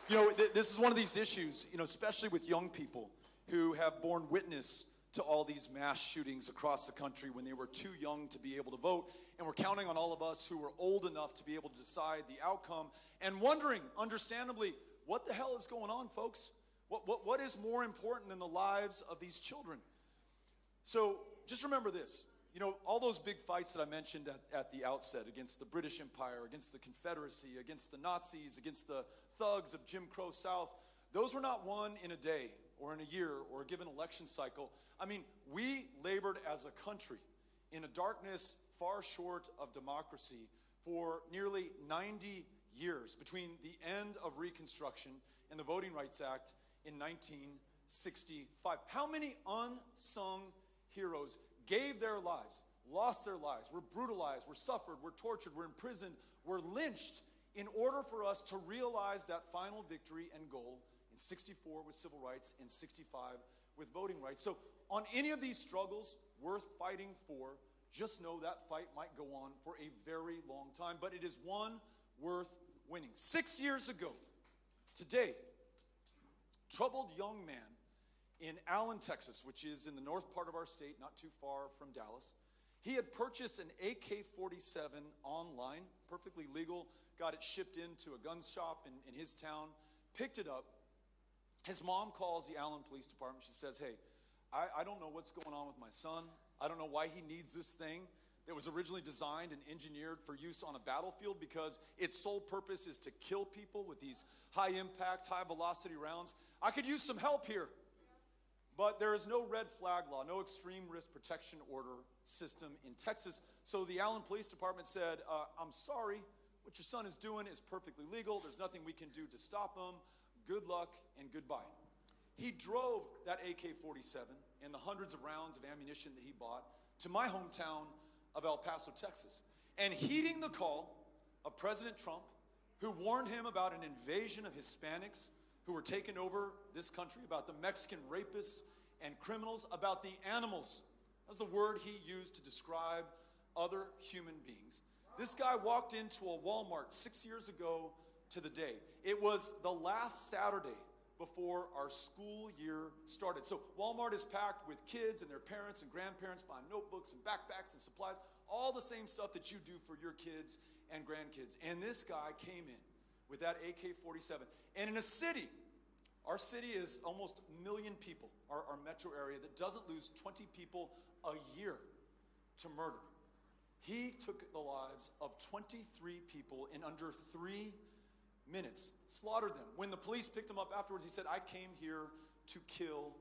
You know, this is one of these issues, you know, especially with young people who have borne witness to all these mass shootings across the country when they were too young to be able to vote. And we're counting on all of us who are old enough to be able to decide the outcome and wondering, understandably, what the hell is going on, folks? What is more important than the lives of these children? So just remember this. You know, all those big fights that I mentioned at the outset against the British Empire, against the Confederacy, against the Nazis, against the thugs of Jim Crow South, those were not won in a day or in a year or a given election cycle. I mean, we labored as a country in a darkness far short of democracy for nearly 90 years between the end of Reconstruction and the Voting Rights Act in 1965. How many unsung heroes gave their lives, lost their lives, were brutalized, were suffered, were tortured, were imprisoned, were lynched in order for us to realize that final victory and goal in 64 with civil rights, in 65 with voting rights. So on any of these struggles worth fighting for, just know that fight might go on for a very long time, but it is one worth winning. 6 years ago, today, troubled young man in Allen, Texas, which is in the north part of our state, not too far from Dallas. He had purchased an AK-47 online, perfectly legal, got it shipped into a gun shop in his town, picked it up. His mom calls the Allen Police Department. She says, hey, I don't know what's going on with my son. I don't know why he needs this thing that was originally designed and engineered for use on a battlefield because its sole purpose is to kill people with these high-impact, high-velocity rounds. I could use some help here. But there is no red flag law, no extreme risk protection order system in Texas. So the Allen Police Department said, I'm sorry, what your son is doing is perfectly legal. There's nothing we can do to stop him. Good luck and goodbye. He drove that AK-47 and the hundreds of rounds of ammunition that he bought to my hometown of El Paso, Texas. And heeding the call of President Trump, who warned him about an invasion of Hispanics who were taking over this country, about the Mexican rapists and criminals, about the animals. That was the word he used to describe other human beings. This guy walked into a Walmart 6 years ago to the day. It was the last Saturday before our school year started. So Walmart is packed with kids and their parents and grandparents buying notebooks and backpacks and supplies, all the same stuff that you do for your kids and grandkids. And this guy came in with that AK-47. And in a city, our city is almost 1 million people, our metro area, that doesn't lose 20 people a year to murder. He took the lives of 23 people in under 3 minutes, slaughtered them. When the police picked him up afterwards, he said, I came here to kill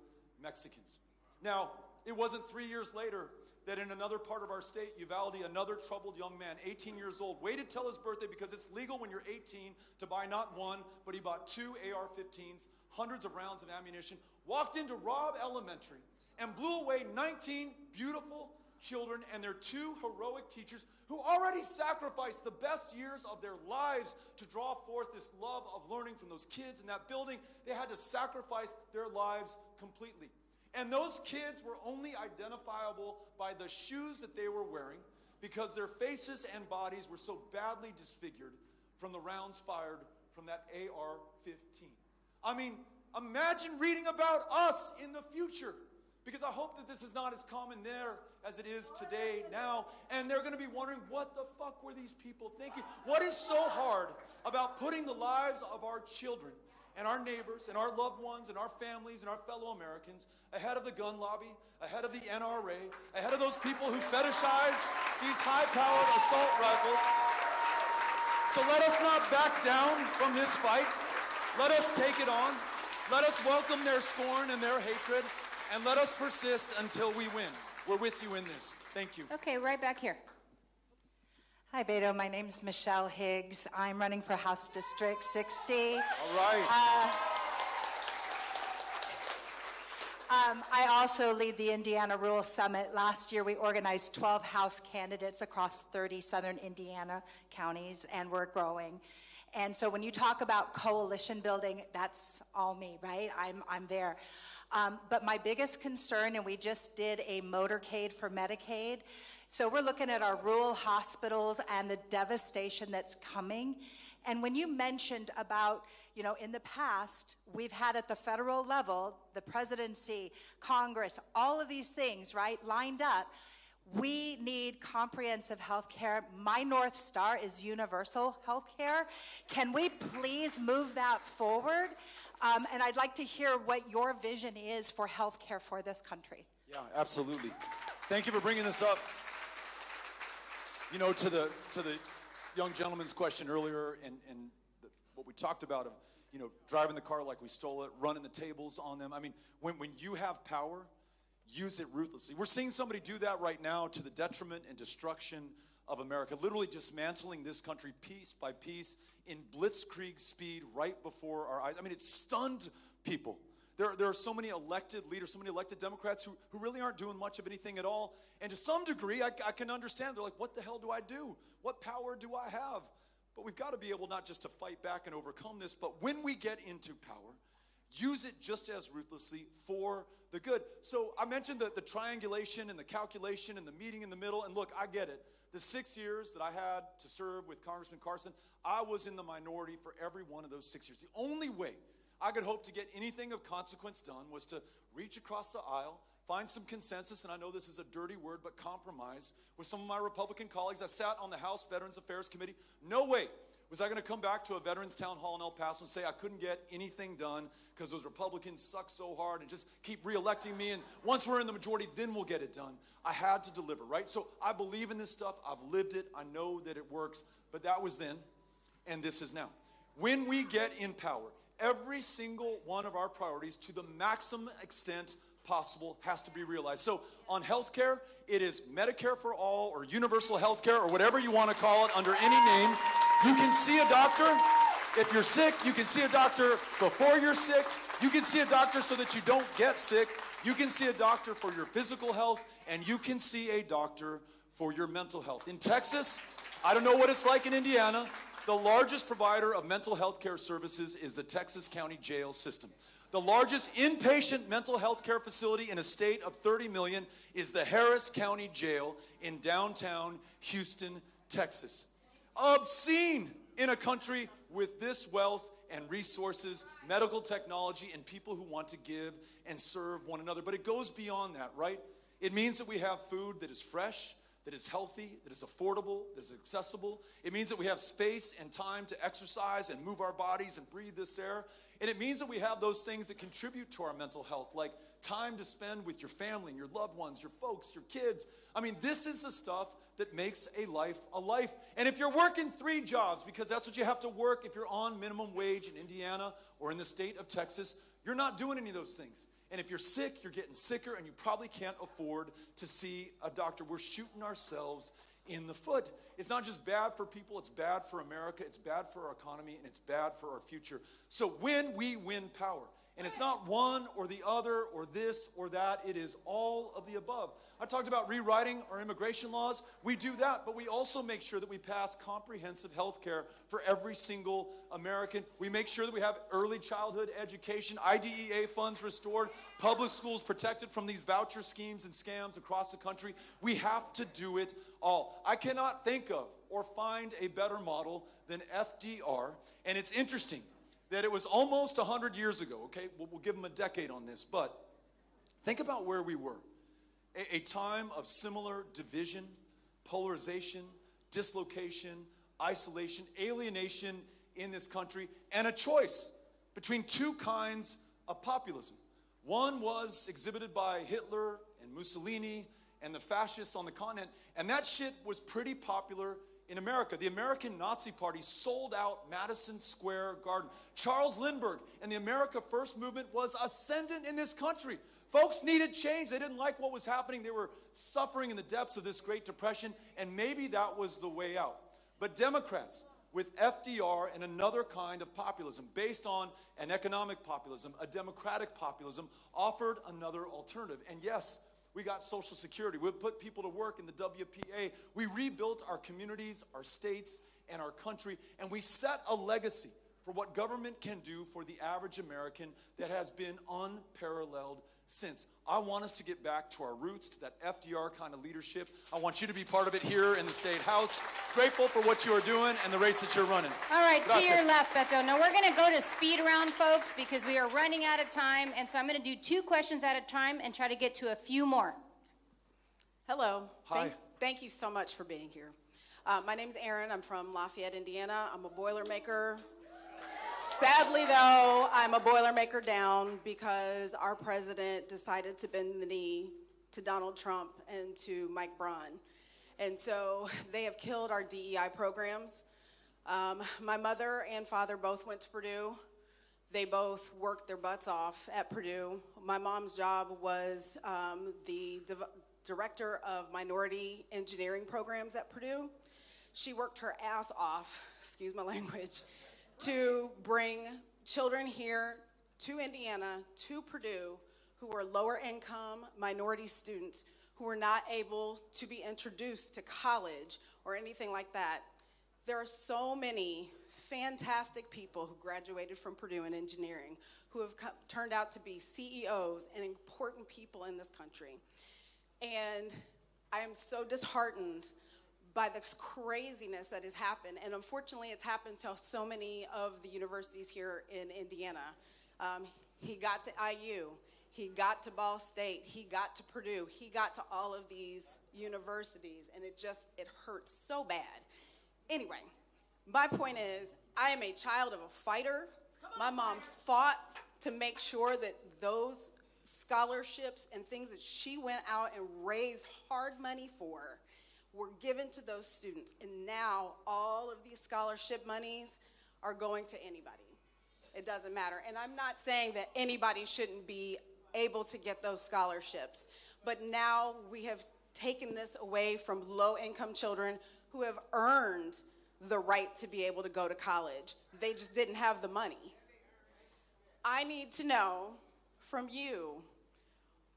Mexicans. Now, it wasn't 3 years later that in another part of our state, Uvalde, another troubled young man, 18 years old, waited till his birthday because it's legal when you're 18 to buy not one, but he bought 2 AR-15s, hundreds of rounds of ammunition, walked into Robb Elementary and blew away 19 beautiful children and their 2 heroic teachers who already sacrificed the best years of their lives to draw forth this love of learning from those kids in that building. They had to sacrifice their lives completely. And those kids were only identifiable by the shoes that they were wearing because their faces and bodies were so badly disfigured from the rounds fired from that AR-15. I mean, imagine reading about us in the future, because I hope that this is not as common there as it is today now. And they're going to be wondering, what the fuck were these people thinking? What is so hard about putting the lives of our children and our neighbors and our loved ones and our families and our fellow Americans ahead of the gun lobby, ahead of the NRA, ahead of those people who fetishize these high-powered assault rifles? So let us not back down from this fight. Let us take it on. Let us welcome their scorn and their hatred, and let us persist until we win. We're with you in this. Thank you. Okay, right back here. Hi, Beto. My name's Michelle Higgs. I'm running for House District 60. All right. I also lead the Indiana Rural Summit. Last year, we organized 12 House candidates across 30 southern Indiana counties, and we're growing. And so when you talk about coalition building, that's all me, right? I'm there. But my biggest concern, and we just did a motorcade for Medicaid, so we're looking at our rural hospitals and the devastation that's coming. And when you mentioned about, in the past, we've had at the federal level, the presidency, Congress, all of these things, right, lined up. We need comprehensive health care. My North Star is universal health care. Can we please move that forward? And I'd like to hear what your vision is for health care for this country. Yeah, absolutely. Thank you for bringing this up. To the young gentleman's question earlier, and what we talked about of, driving the car like we stole it, running the tables on them. I mean, when you have power, use it ruthlessly. We're seeing somebody do that right now to the detriment and destruction of America, literally dismantling this country piece by piece in blitzkrieg speed right before our eyes. I mean, it stunned people. There are so many elected leaders, so many elected Democrats who really aren't doing much of anything at all. And to some degree, I can understand. They're like, what the hell do I do? What power do I have? But we've got to be able not just to fight back and overcome this, but when we get into power, use it just as ruthlessly for the good. So I mentioned the triangulation and the calculation and the meeting in the middle. And look, I get it. The 6 years that I had to serve with Congressman Carson, I was in the minority for every one of those 6 years. The only way I could hope to get anything of consequence done was to reach across the aisle, find some consensus, and I know this is a dirty word, but compromise with some of my Republican colleagues. I sat on the House Veterans Affairs Committee. No way was I going to come back to a Veterans Town Hall in El Paso and say I couldn't get anything done because those Republicans suck so hard and just keep reelecting me, and once we're in the majority, then we'll get it done. I had to deliver, right? So I believe in this stuff. I've lived it. I know that it works, but that was then, and this is now. When we get in power, every single one of our priorities to the maximum extent possible has to be realized. So on health care, it is Medicare for all or universal health care or whatever you want to call it under any name. You can see a doctor. If you're sick, you can see a doctor before you're sick. You can see a doctor so that you don't get sick. You can see a doctor for your physical health, and you can see a doctor for your mental health. In Texas, I don't know what it's like in Indiana. The largest provider of mental health care services is the Texas County Jail System. The largest inpatient mental health care facility in a state of 30 million is the Harris County Jail in downtown Houston, Texas. Obscene in a country with this wealth and resources, medical technology, and people who want to give and serve one another. But it goes beyond that, right? It means that we have food that is fresh, that is healthy, that is affordable, that is accessible. It means that we have space and time to exercise and move our bodies and breathe this air. And it means that we have those things that contribute to our mental health, like time to spend with your family and your loved ones, your folks, your kids. I mean, this is the stuff that makes a life a life. And if you're working 3 jobs, because that's what you have to work if you're on minimum wage in Indiana or in the state of Texas, you're not doing any of those things. And if you're sick, you're getting sicker, and you probably can't afford to see a doctor. We're shooting ourselves in the foot. It's not just bad for people, it's bad for America, it's bad for our economy, and it's bad for our future. So when we win power, and it's not one or the other or this or that, it is all of the above. I talked about rewriting our immigration laws. We do that, but we also make sure that we pass comprehensive health care for every single American. We make sure that we have early childhood education, IDEA funds restored, public schools protected from these voucher schemes and scams across the country. We have to do it all. I cannot think of or find a better model than FDR, and it's interesting that it was almost 100 years ago, okay? We'll give them a decade on this, but think about where we were. A time of similar division, polarization, dislocation, isolation, alienation in this country, and a choice between 2 kinds of populism. One was exhibited by Hitler and Mussolini and the fascists on the continent, and that shit was pretty popular in America. The American Nazi Party sold out Madison Square Garden. Charles Lindbergh and the America First movement was ascendant in this country. Folks needed change. They didn't like what was happening. They were suffering in the depths of this Great Depression, and maybe that was the way out. But Democrats, with FDR and another kind of populism, based on an economic populism, a democratic populism, offered another alternative. And yes, we got Social Security. We put people to work in the WPA. We rebuilt our communities, our states, and our country, and we set a legacy for what government can do for the average American that has been unparalleled since. I want us to get back to our roots, to that FDR kind of leadership. I want you to be part of it here in the State House. Grateful for what you are doing and the race that you're running. All right, Gracias. to your left, Beto. Now we're going to go to speed round, folks, because we are running out of time. And so I'm going to do 2 questions at a time and try to get to a few more. Hello. Hi. Thank you so much for being here. My name's Erin. I'm from Lafayette, Indiana. I'm a Boilermaker. Sadly, though, I'm a Boilermaker down because our president decided to bend the knee to Donald Trump and to Mike Braun. And so they have killed our DEI programs. My mother and father both went to Purdue. They both worked their butts off at Purdue. My mom's job was the director of minority engineering programs at Purdue. She worked her ass off, excuse my language, to bring children here to Indiana, to Purdue, who were lower income minority students who were not able to be introduced to college or anything like that. There are so many fantastic people who graduated from Purdue in engineering who have turned out to be CEOs and important people in this country. And I am so disheartened by this craziness that has happened. And unfortunately, it's happened to so many of the universities here in Indiana. He got to IU, he got to Ball State, he got to Purdue, he got to all of these universities, and it hurts so bad. Anyway, my point is, I am a child of a fighter. My mom fought to make sure that those scholarships and things that she went out and raised hard money for were given to those students. And now all of these scholarship monies are going to anybody. It doesn't matter. And I'm not saying that anybody shouldn't be able to get those scholarships. But now we have taken this away from low-income children who have earned the right to be able to go to college. They just didn't have the money. I need to know from you,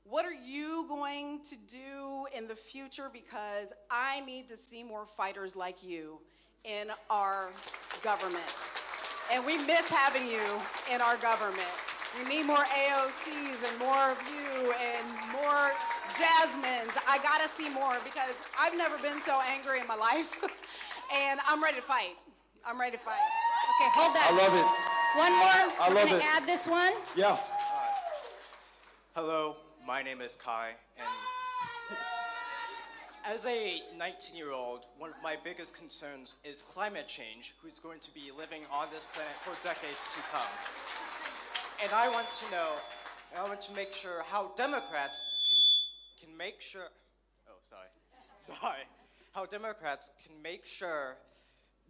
what are you going to do in the future? Because I need to see more fighters like you in our government. And we miss having you in our government. We need more AOCs and more of you and more Jasmines. I gotta see more because I've never been so angry in my life. And I'm ready to fight. I'm ready to fight. Okay, hold that. I love it. One more. I love We're going it. to add this one. Yeah. Hello, my name is Kai, and as a 19-year-old, one of my biggest concerns is climate change, who's going to be living on this planet for decades to come. And I want to know, and I want to make sure how Democrats can make sure, how Democrats can make sure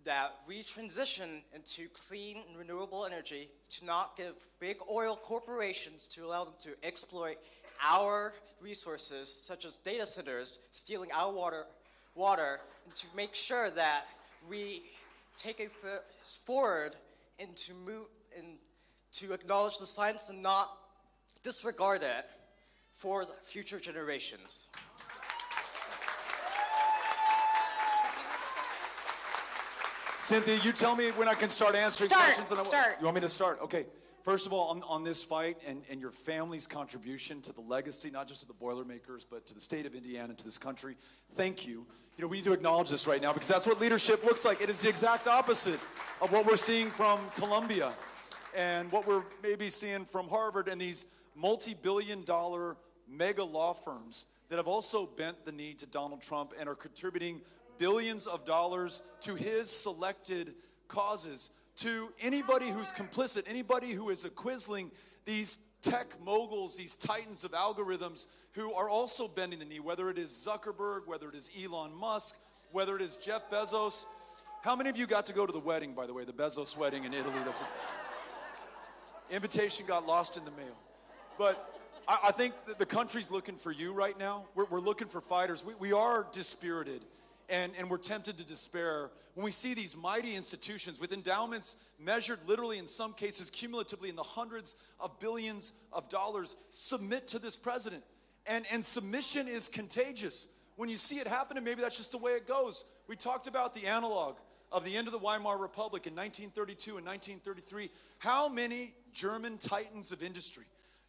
that we transition into clean and renewable energy, to not give big oil corporations to allow them to exploit our resources, such as data centers, stealing our water, and to make sure that we take a foot forward and to acknowledge the science and not disregard it for the future generations. Cynthia, you tell me when I can start answering questions. Start. You want me to start? Okay. First of all, on this fight and your family's contribution to the legacy, not just to the Boilermakers, but to the state of Indiana, to this country, thank you. You know, we need to acknowledge this right now because that's what leadership looks like. It is the exact opposite of what we're seeing from Columbia and what we're maybe seeing from Harvard and these multi-billion-dollar mega law firms that have also bent the knee to Donald Trump and are contributing billions of dollars to his selected causes. To anybody who's complicit, anybody who is acquiescing, these tech moguls, these titans of algorithms who are also bending the knee, whether it is Zuckerberg, whether it is Elon Musk, whether it is Jeff Bezos. How many of you got to go to the wedding, by the way, the Bezos wedding in Italy? Invitation got lost in the mail. But I think that the country's looking for you right now. We're looking for fighters. We are dispirited. And we're tempted to despair when we see these mighty institutions with endowments measured literally in some cases cumulatively in the hundreds of billions of dollars submit to this president. And submission is contagious. When you see it happen, and maybe that's just the way it goes. We talked about the analog of the end of the Weimar Republic in 1932 and 1933, how many German titans of industry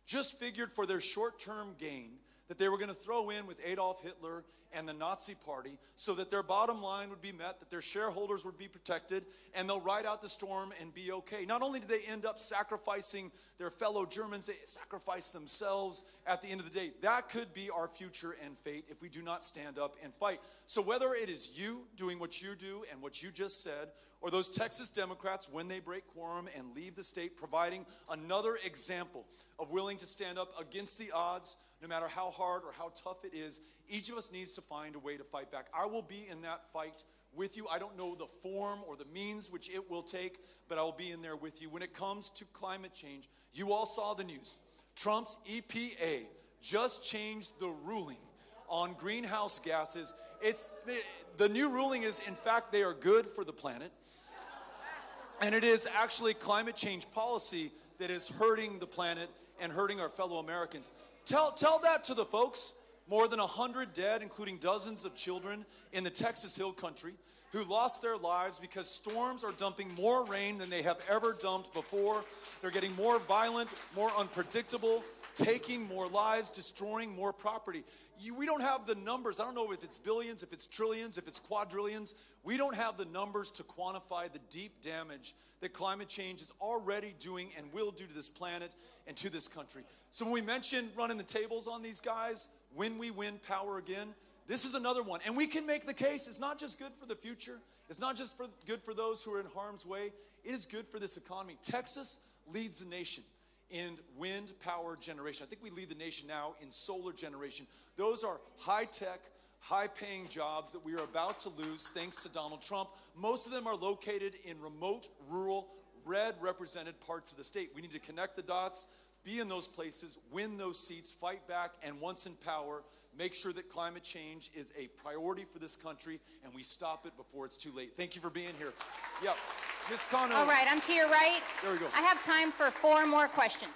just figured for their short-term gain that they were going to throw in with Adolf Hitler and the Nazi Party so that their bottom line would be met, that their shareholders would be protected, and they'll ride out the storm and be okay. Not only did they end up sacrificing their fellow Germans, they sacrificed themselves at the end of the day. That could be our future and fate if we do not stand up and fight. So whether it is you doing what you do and what you just said, or those Texas Democrats, when they break quorum and leave the state, providing another example of willing to stand up against the odds, no matter how hard or how tough it is, each of us needs to find a way to fight back. I will be in that fight with you. I don't know the form or the means which it will take, but I will be in there with you. When it comes to climate change, you all saw the news. Trump's EPA just changed the ruling on greenhouse gases. The new ruling is, in fact, they are good for the planet. And it is actually climate change policy that is hurting the planet and hurting our fellow Americans. Tell that to the folks, more than 100 dead, including dozens of children in the Texas Hill Country, who lost their lives because storms are dumping more rain than they have ever dumped before. They're getting more violent, more unpredictable, taking more lives, destroying more property. We don't have the numbers. I don't know if it's billions, if it's trillions, if it's quadrillions. We don't have the numbers to quantify the deep damage that climate change is already doing and will do to this planet and to this country. So when we mention running the tables on these guys, when we win power again, this is another one. And we can make the case. It's not just good for the future. It's not just good for those who are in harm's way. It is good for this economy. Texas leads the nation in wind power generation. I think we lead the nation now in solar generation. Those are high-tech, high-paying jobs that we are about to lose thanks to Donald Trump. Most of them are located in remote, rural, red-represented parts of the state. We need to connect the dots, be in those places, win those seats, fight back, and once in power, make sure that climate change is a priority for this country, and we stop it before it's too late. Thank you for being here. Yep. Ms. Cano. All right, I'm to your right. There we go. I have time for 4 more questions.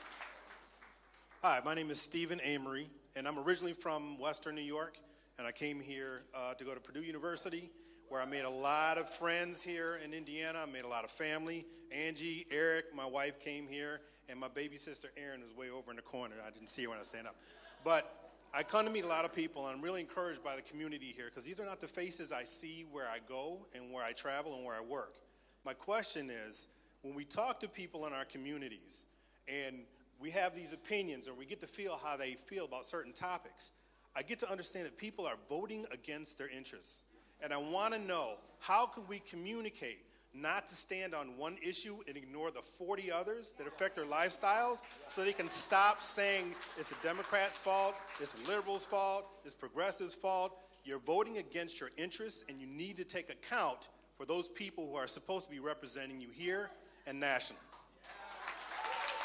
Hi, my name is Stephen Amory, and I'm originally from Western New York, and I came here to go to Purdue University, where I made a lot of friends here in Indiana. I made a lot of family. Angie, Eric, my wife came here, and my baby sister Erin was way over in the corner. I didn't see her when I stand up. But I come to meet a lot of people, and I'm really encouraged by the community here, because these are not the faces I see where I go and where I travel and where I work. My question is, when we talk to people in our communities and we have these opinions or we get to feel how they feel about certain topics, I get to understand that people are voting against their interests. And I want to know, how can we communicate not to stand on one issue and ignore the 40 others that affect their lifestyles so they can stop saying it's the Democrats' fault, it's the liberals' fault, it's progressives' fault. You're voting against your interests, and you need to take account for those people who are supposed to be representing you here and nationally.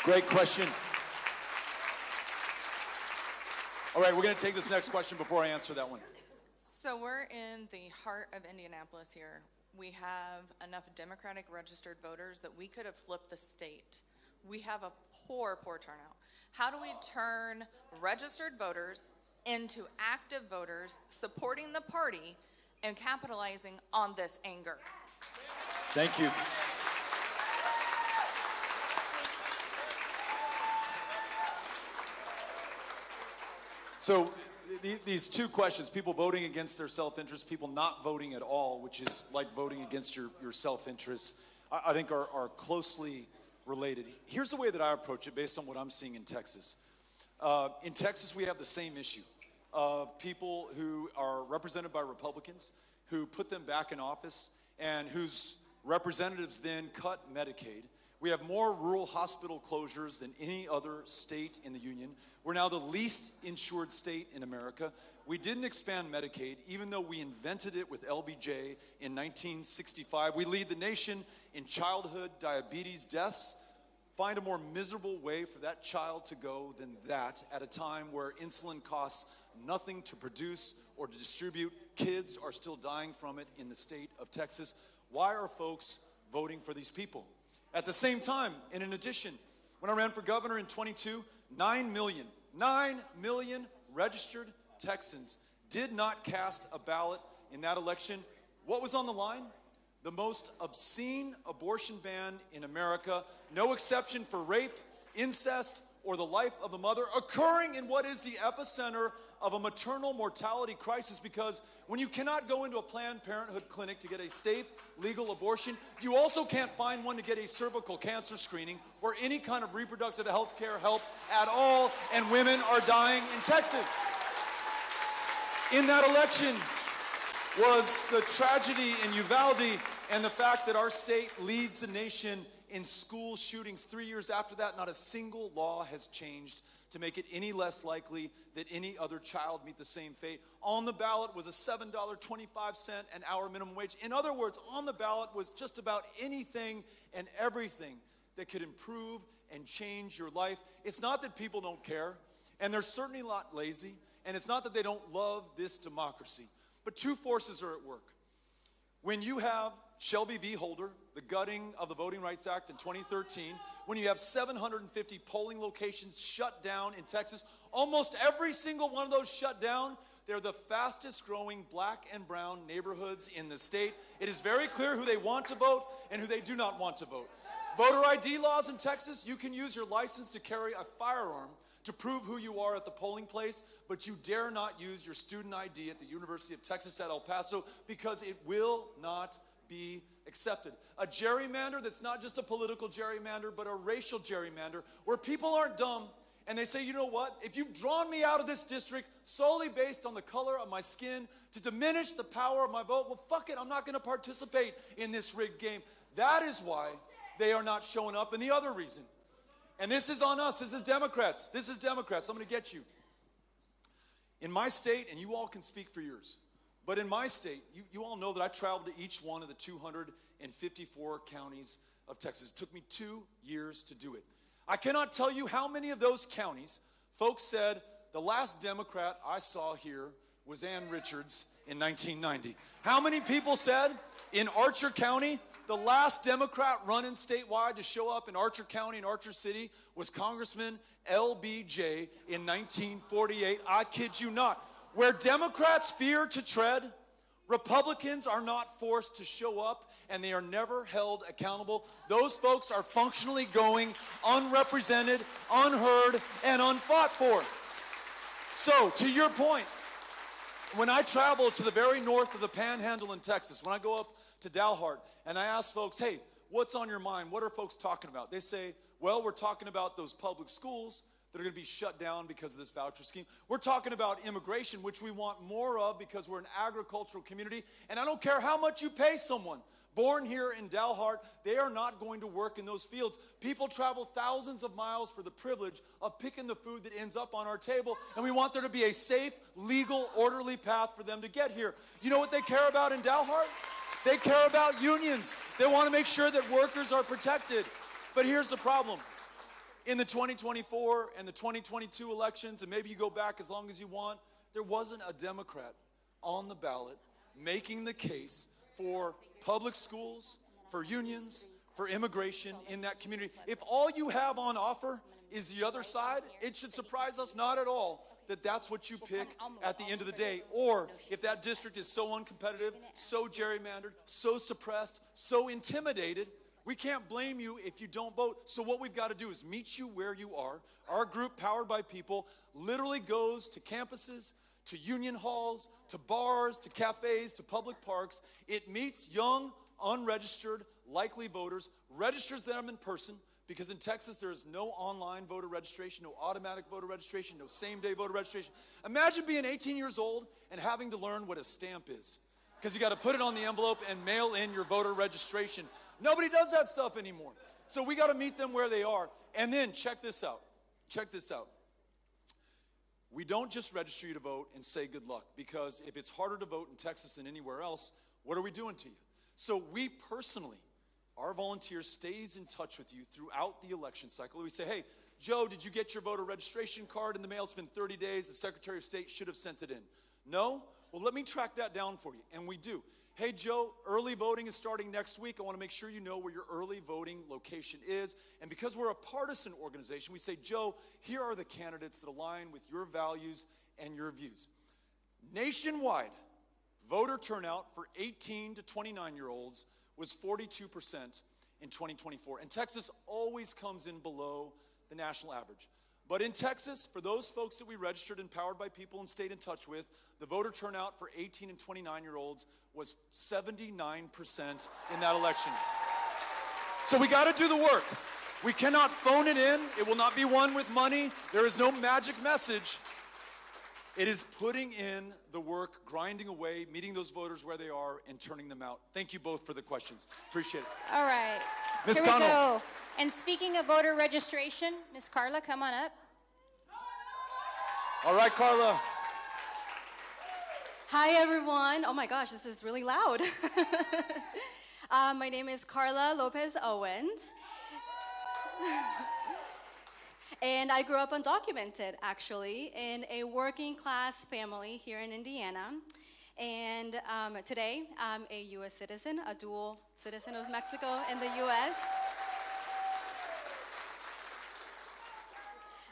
Great question. All right, we're going to take this next question before I answer that one. So we're in the heart of Indianapolis here. We have enough Democratic registered voters that we could have flipped the state. We have a poor turnout. How do we turn registered voters into active voters, supporting the party, and capitalizing on this anger? Thank you. So these two questions, people voting against their self-interest, people not voting at all, which is like voting against your self-interest, I think are closely related. Here's the way that I approach it based on what I'm seeing in Texas. In Texas, we have the same issue of people who are represented by Republicans who put them back in office and whose representatives then cut Medicaid. We have more rural hospital closures than any other state in the union. We're now the least insured state in America. We didn't expand Medicaid, even though we invented it with LBJ in 1965. We lead the nation in childhood diabetes deaths. Find a more miserable way for that child to go than that at a time where insulin costs nothing to produce or to distribute. Kids are still dying from it in the state of Texas. Why are folks voting for these people? At the same time, and in addition, when I ran for governor in 22, 9 million registered Texans did not cast a ballot in that election. What was on the line? the most obscene abortion ban in America, no exception for rape, incest, or the life of the mother, occurring in what is the epicenter of a maternal mortality crisis, because when you cannot go into a Planned Parenthood clinic to get a safe, legal abortion, you also can't find one to get a cervical cancer screening or any kind of reproductive health care help at all, and women are dying in Texas. In that election was the tragedy in Uvalde and the fact that our state leads the nation in school shootings. 3 years after that, not a single law has changed to make it any less likely that any other child meet the same fate. On the ballot was a $7.25 an hour minimum wage. In other words, on the ballot was just about anything and everything that could improve and change your life. It's not that people don't care, and they're certainly not lazy, and it's not that they don't love this democracy. But two forces are at work. When you have Shelby v. Holder, the gutting of the Voting Rights Act in 2013, when you have 750 polling locations shut down in Texas, almost every single one of those shut down, they're the fastest growing black and brown neighborhoods in the state. It is very clear who they want to vote and who they do not want to vote. Voter ID laws in Texas, you can use your license to carry a firearm to prove who you are at the polling place, but you dare not use your student ID at the University of Texas at El Paso because it will not be accepted. A gerrymander that's not just a political gerrymander, but a racial gerrymander, where people aren't dumb and they say, you know what, if you've drawn me out of this district solely based on the color of my skin to diminish the power of my vote, well, fuck it, I'm not going to participate in this rigged game. That is why they are not showing up. And the other reason, and this is on us, this is Democrats, I'm going to get you. In my state, and you all can speak for yours, but in my state, you all know that I traveled to each one of the 254 counties of Texas. It took me 2 years to do it. I cannot tell you how many of those counties folks said, the last Democrat I saw here was Ann Richards in 1990. How many people said in Archer County, the last Democrat running statewide to show up in Archer County and Archer City was Congressman LBJ in 1948? I kid you not. Where Democrats fear to tread, Republicans are not forced to show up, and they are never held accountable. Those folks are functionally going unrepresented, unheard, and unfought for. So, to your point, when I travel to the very north of the Panhandle in Texas, when I go up to Dalhart, and I ask folks, hey, what's on your mind? What are folks talking about? They say, well, we're talking about those public schools that are going to be shut down because of this voucher scheme. We're talking about immigration, which we want more of because we're an agricultural community. And I don't care how much you pay someone born here in Dalhart, they are not going to work in those fields. People travel thousands of miles for the privilege of picking the food that ends up on our table, and we want there to be a safe, legal, orderly path for them to get here. You know what they care about in Dalhart? They care about unions. They want to make sure that workers are protected. But here's the problem. In the 2024 and the 2022 elections, and maybe you go back as long as you want, there wasn't a Democrat on the ballot making the case for public schools, for unions, for immigration in that community. If all you have on offer is the other side, it should surprise us not at all that that's what you pick at the end of the day. Or if that district is so uncompetitive, so gerrymandered, so suppressed, so intimidated, we can't blame you if you don't vote. So what we've got to do is meet you where you are. Our group, Powered by People, literally goes to campuses, to union halls, to bars, to cafes, to public parks. It meets young, unregistered, likely voters, registers them in person, because in Texas there is no online voter registration, no automatic voter registration, no same-day voter registration. Imagine being 18 years old and having to learn what a stamp is, because you got to put it on the envelope and mail in your voter registration. Nobody does that stuff anymore. So we got to meet them where they are. And then check this out. Check this out. We don't just register you to vote and say good luck, because if it's harder to vote in Texas than anywhere else, what are we doing to you? So we personally, our volunteers stays in touch with you throughout the election cycle. We say, hey, Joe, did you get your voter registration card in the mail? It's been 30 days. The Secretary of State should have sent it in. No? Well, let me track that down for you. And we do. Hey, Joe, early voting is starting next week. I want to make sure you know where your early voting location is. And because we're a partisan organization, we say, Joe, here are the candidates that align with your values and your views. Nationwide, voter turnout for 18 to 29-year-olds was 42% in 2024. And Texas always comes in below the national average. But in Texas, for those folks that we registered and powered by people and stayed in touch with, the voter turnout for 18 and 29-year-olds was 79% in that election. So we got to do the work. We cannot phone it in. It will not be won with money. There is no magic message. It is putting in the work, grinding away, meeting those voters where they are, and turning them out. Thank you both for the questions. Appreciate it. All right. Ms. Here we Connell. go. And speaking of voter registration, Ms. Carla, come on up. All right, Carla. Hi, everyone. Oh my gosh, this is really loud. My name is Carla Lopez Owens. And I grew up undocumented, actually, in a working class family here in Indiana. And today, I'm a U.S. citizen, a dual citizen of Mexico and the U.S.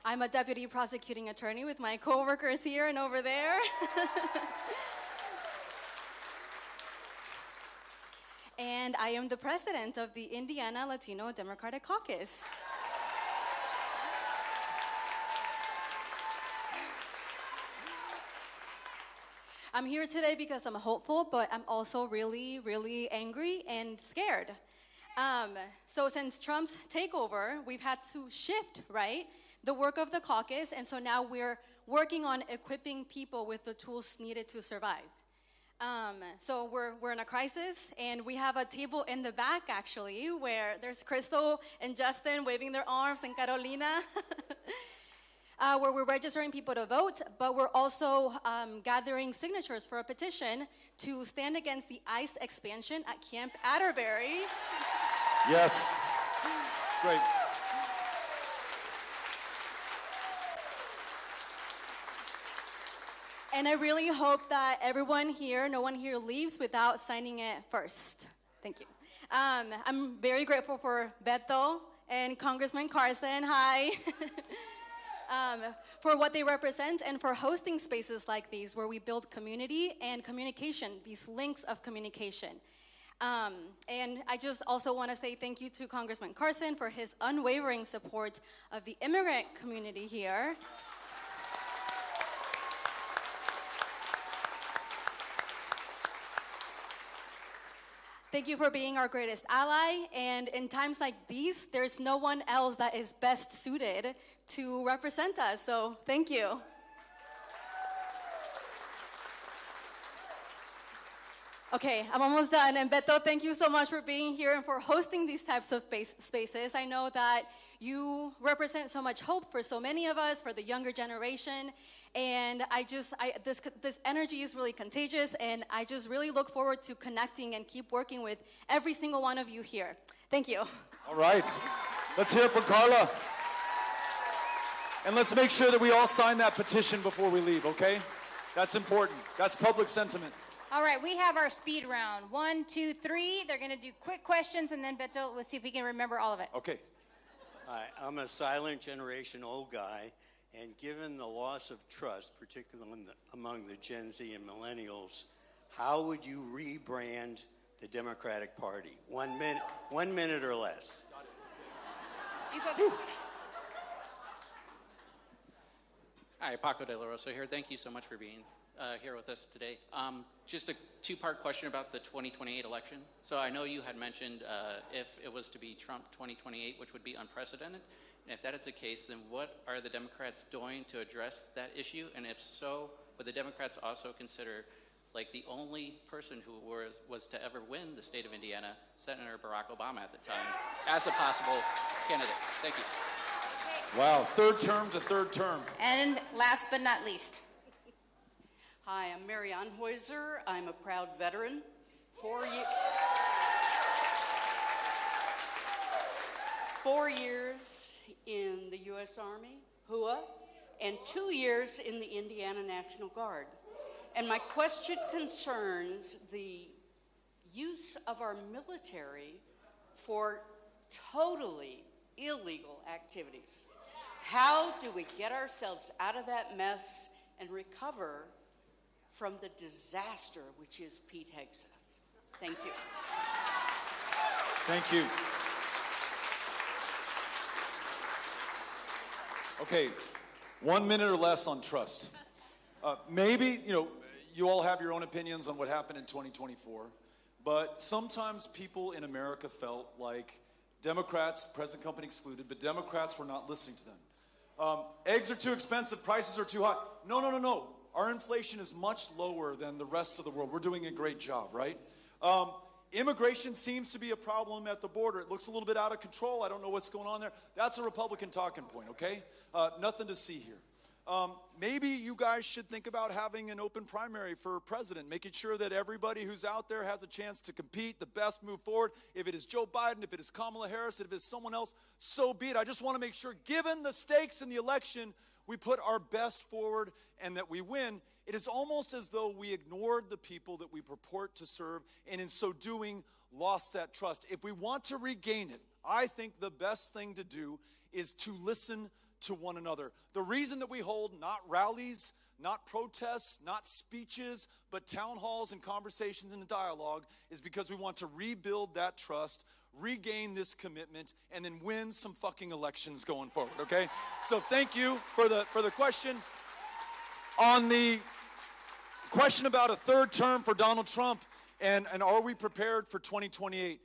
I'm a deputy prosecuting attorney with my coworkers here and over there. And I am the president of the Indiana Latino Democratic Caucus. I'm here today because I'm hopeful, but I'm also really, really angry and scared. So since Trump's takeover, we've had to shift, right, the work of the caucus, and so now we're working on equipping people with the tools needed to survive. So we're in a crisis, and we have a table in the back, actually, where there's Crystal and Justin waving their arms, and Carolina, where we're registering people to vote, but we're also gathering signatures for a petition to stand against the ICE expansion at Camp Atterbury. Yes. Great. And I really hope that everyone here, no one here leaves without signing it first. Thank you. I'm very grateful for Beto and Congressman Carson, hi, for what they represent and for hosting spaces like these where we build community and communication, these links of communication. And I just also want to say thank you to Congressman Carson for his unwavering support of the immigrant community here. Thank you for being our greatest ally, and in times like these, there's no one else that is best suited to represent us, so thank you. Okay, I'm almost done, and Beto, thank you so much for being here and for hosting these types of spaces. I know that you represent so much hope for so many of us, for the younger generation, and this energy is really contagious, and I just really look forward to connecting and keep working with every single one of you here. Thank you. All right. Let's hear it for Carla. And let's make sure that we all sign that petition before we leave, okay? That's important. That's public sentiment. All right, we have our speed round. 1, 2, 3. They're going to do quick questions, and then Beto, let's see if we can remember all of it. Okay. Hi, I'm a silent generation old guy, and given the loss of trust, particularly among the Gen Z and millennials, how would you rebrand the Democratic Party? 1 minute or less. You go. Hi, Paco de la Rosa here. Thank you so much for being here with us today. Just a two-part question about the 2028 election. So I know you had mentioned if it was to be Trump 2028, which would be unprecedented. And if that is the case, then what are the Democrats doing to address that issue? And if so, would the Democrats also consider, like, the only person who was to ever win the state of Indiana, Senator Barack Obama at the time, as a possible candidate? Thank you. Wow, third term to third term. And last but not least. Hi, I'm Marianne Heuser. I'm a proud veteran. 4 years in the U.S. Army, HUA, and 2 years in the Indiana National Guard. And my question concerns the use of our military for totally illegal activities. How do we get ourselves out of that mess and recover from the disaster which is Pete Hegseth? Thank you. Thank you. Okay, 1 minute or less on trust. Maybe, you all have your own opinions on what happened in 2024, but sometimes people in America felt like Democrats, present company excluded, but Democrats were not listening to them. Eggs are too expensive, prices are too high. No. Our inflation is much lower than the rest of the world. We're doing a great job, right? Immigration seems to be a problem at the border. It looks a little bit out of control. I don't know what's going on there. That's a Republican talking point, okay? Nothing to see here. Maybe you guys should think about having an open primary for president, making sure that everybody who's out there has a chance to compete, the best move forward. If it is Joe Biden, if it is Kamala Harris, if it is someone else, so be it. I just want to make sure, given the stakes in the election, we put our best forward and that we win. It is almost as though we ignored the people that we purport to serve, and in so doing, lost that trust. If we want to regain it, I think the best thing to do is to listen to one another. The reason that we hold not rallies, not protests, not speeches, but town halls and conversations and dialogue is because we want to rebuild that trust, regain this commitment, and then win some fucking elections going forward, okay? So thank you for the question. On the question about a third term for Donald Trump and are we prepared for 2028,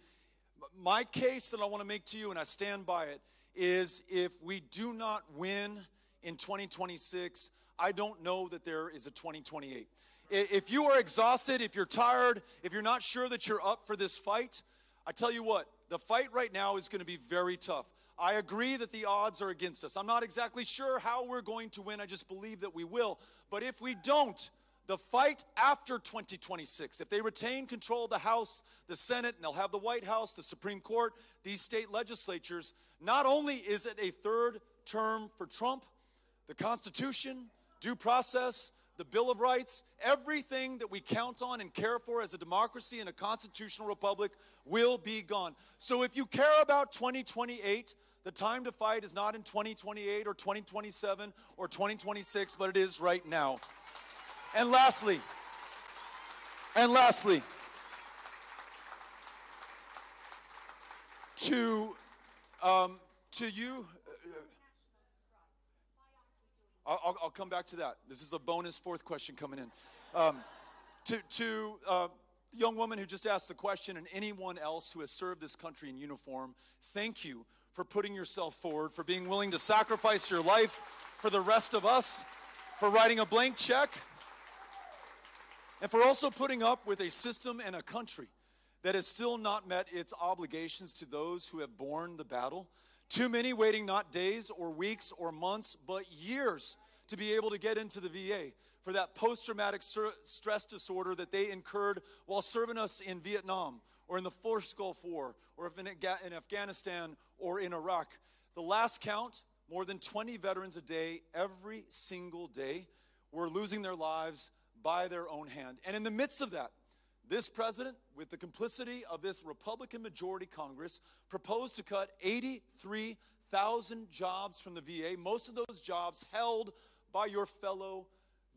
my case that I want to make to you, and I stand by it, is if we do not win in 2026, I don't know that there is a 2028. If you are exhausted, if you're tired, if you're not sure that you're up for this fight, I tell you what, the fight right now is going to be very tough. I agree that the odds are against us. I'm not exactly sure how we're going to win. I just believe that we will. But if we don't, the fight after 2026, if they retain control of the House, the Senate, and they'll have the White House, the Supreme Court, these state legislatures, not only is it a third term for Trump, the Constitution, due process, the Bill of Rights, everything that we count on and care for as a democracy and a constitutional republic will be gone. So if you care about 2028, the time to fight is not in 2028 or 2027 or 2026, but it is right now. And lastly, to you, I'll come back to that. This is a bonus fourth question coming in. To the young woman who just asked the question and anyone else who has served this country in uniform, thank you for putting yourself forward, for being willing to sacrifice your life for the rest of us, for writing a blank check, and for also putting up with a system and a country that has still not met its obligations to those who have borne the battle. Too many waiting not days or weeks or months, but years to be able to get into the VA for that post-traumatic stress disorder that they incurred while serving us in Vietnam or in the first Gulf War or in Afghanistan or in Iraq. The last count, more than 20 veterans a day, every single day, were losing their lives by their own hand. And in the midst of that, this president, with the complicity of this Republican majority Congress, proposed to cut 83,000 jobs from the VA, most of those jobs held by your fellow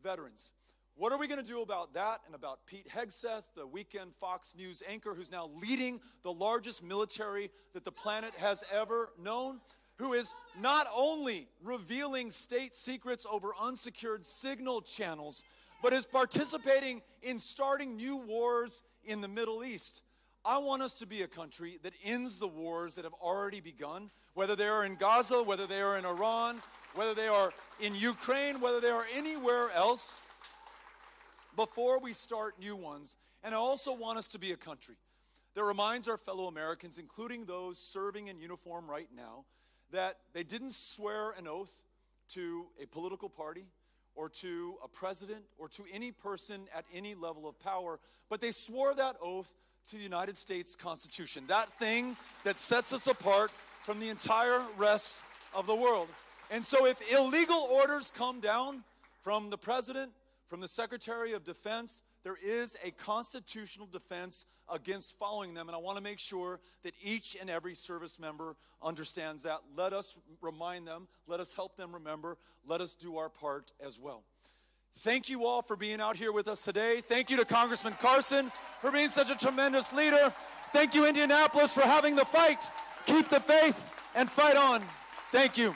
veterans. What are we going to do about that and about Pete Hegseth, the weekend Fox News anchor who's now leading the largest military that the planet has ever known, who is not only revealing state secrets over unsecured signal channels, but is participating in starting new wars in the Middle East. I want us to be a country that ends the wars that have already begun, whether they are in Gaza, whether they are in Iran, whether they are in Ukraine, whether they are anywhere else, before we start new ones. And I also want us to be a country that reminds our fellow Americans, including those serving in uniform right now, that they didn't swear an oath to a political party, or to a president, or to any person at any level of power, but they swore that oath to the United States Constitution, that thing that sets us apart from the entire rest of the world. And so if illegal orders come down from the president, from the Secretary of Defense, there is a constitutional defense against following them, and I want to make sure that each and every service member understands that. Let us remind them, let us help them remember, let us do our part as well. Thank you all for being out here with us today. Thank you to Congressman Carson for being such a tremendous leader. Thank you, Indianapolis, for having the fight. Keep the faith and fight on. Thank you.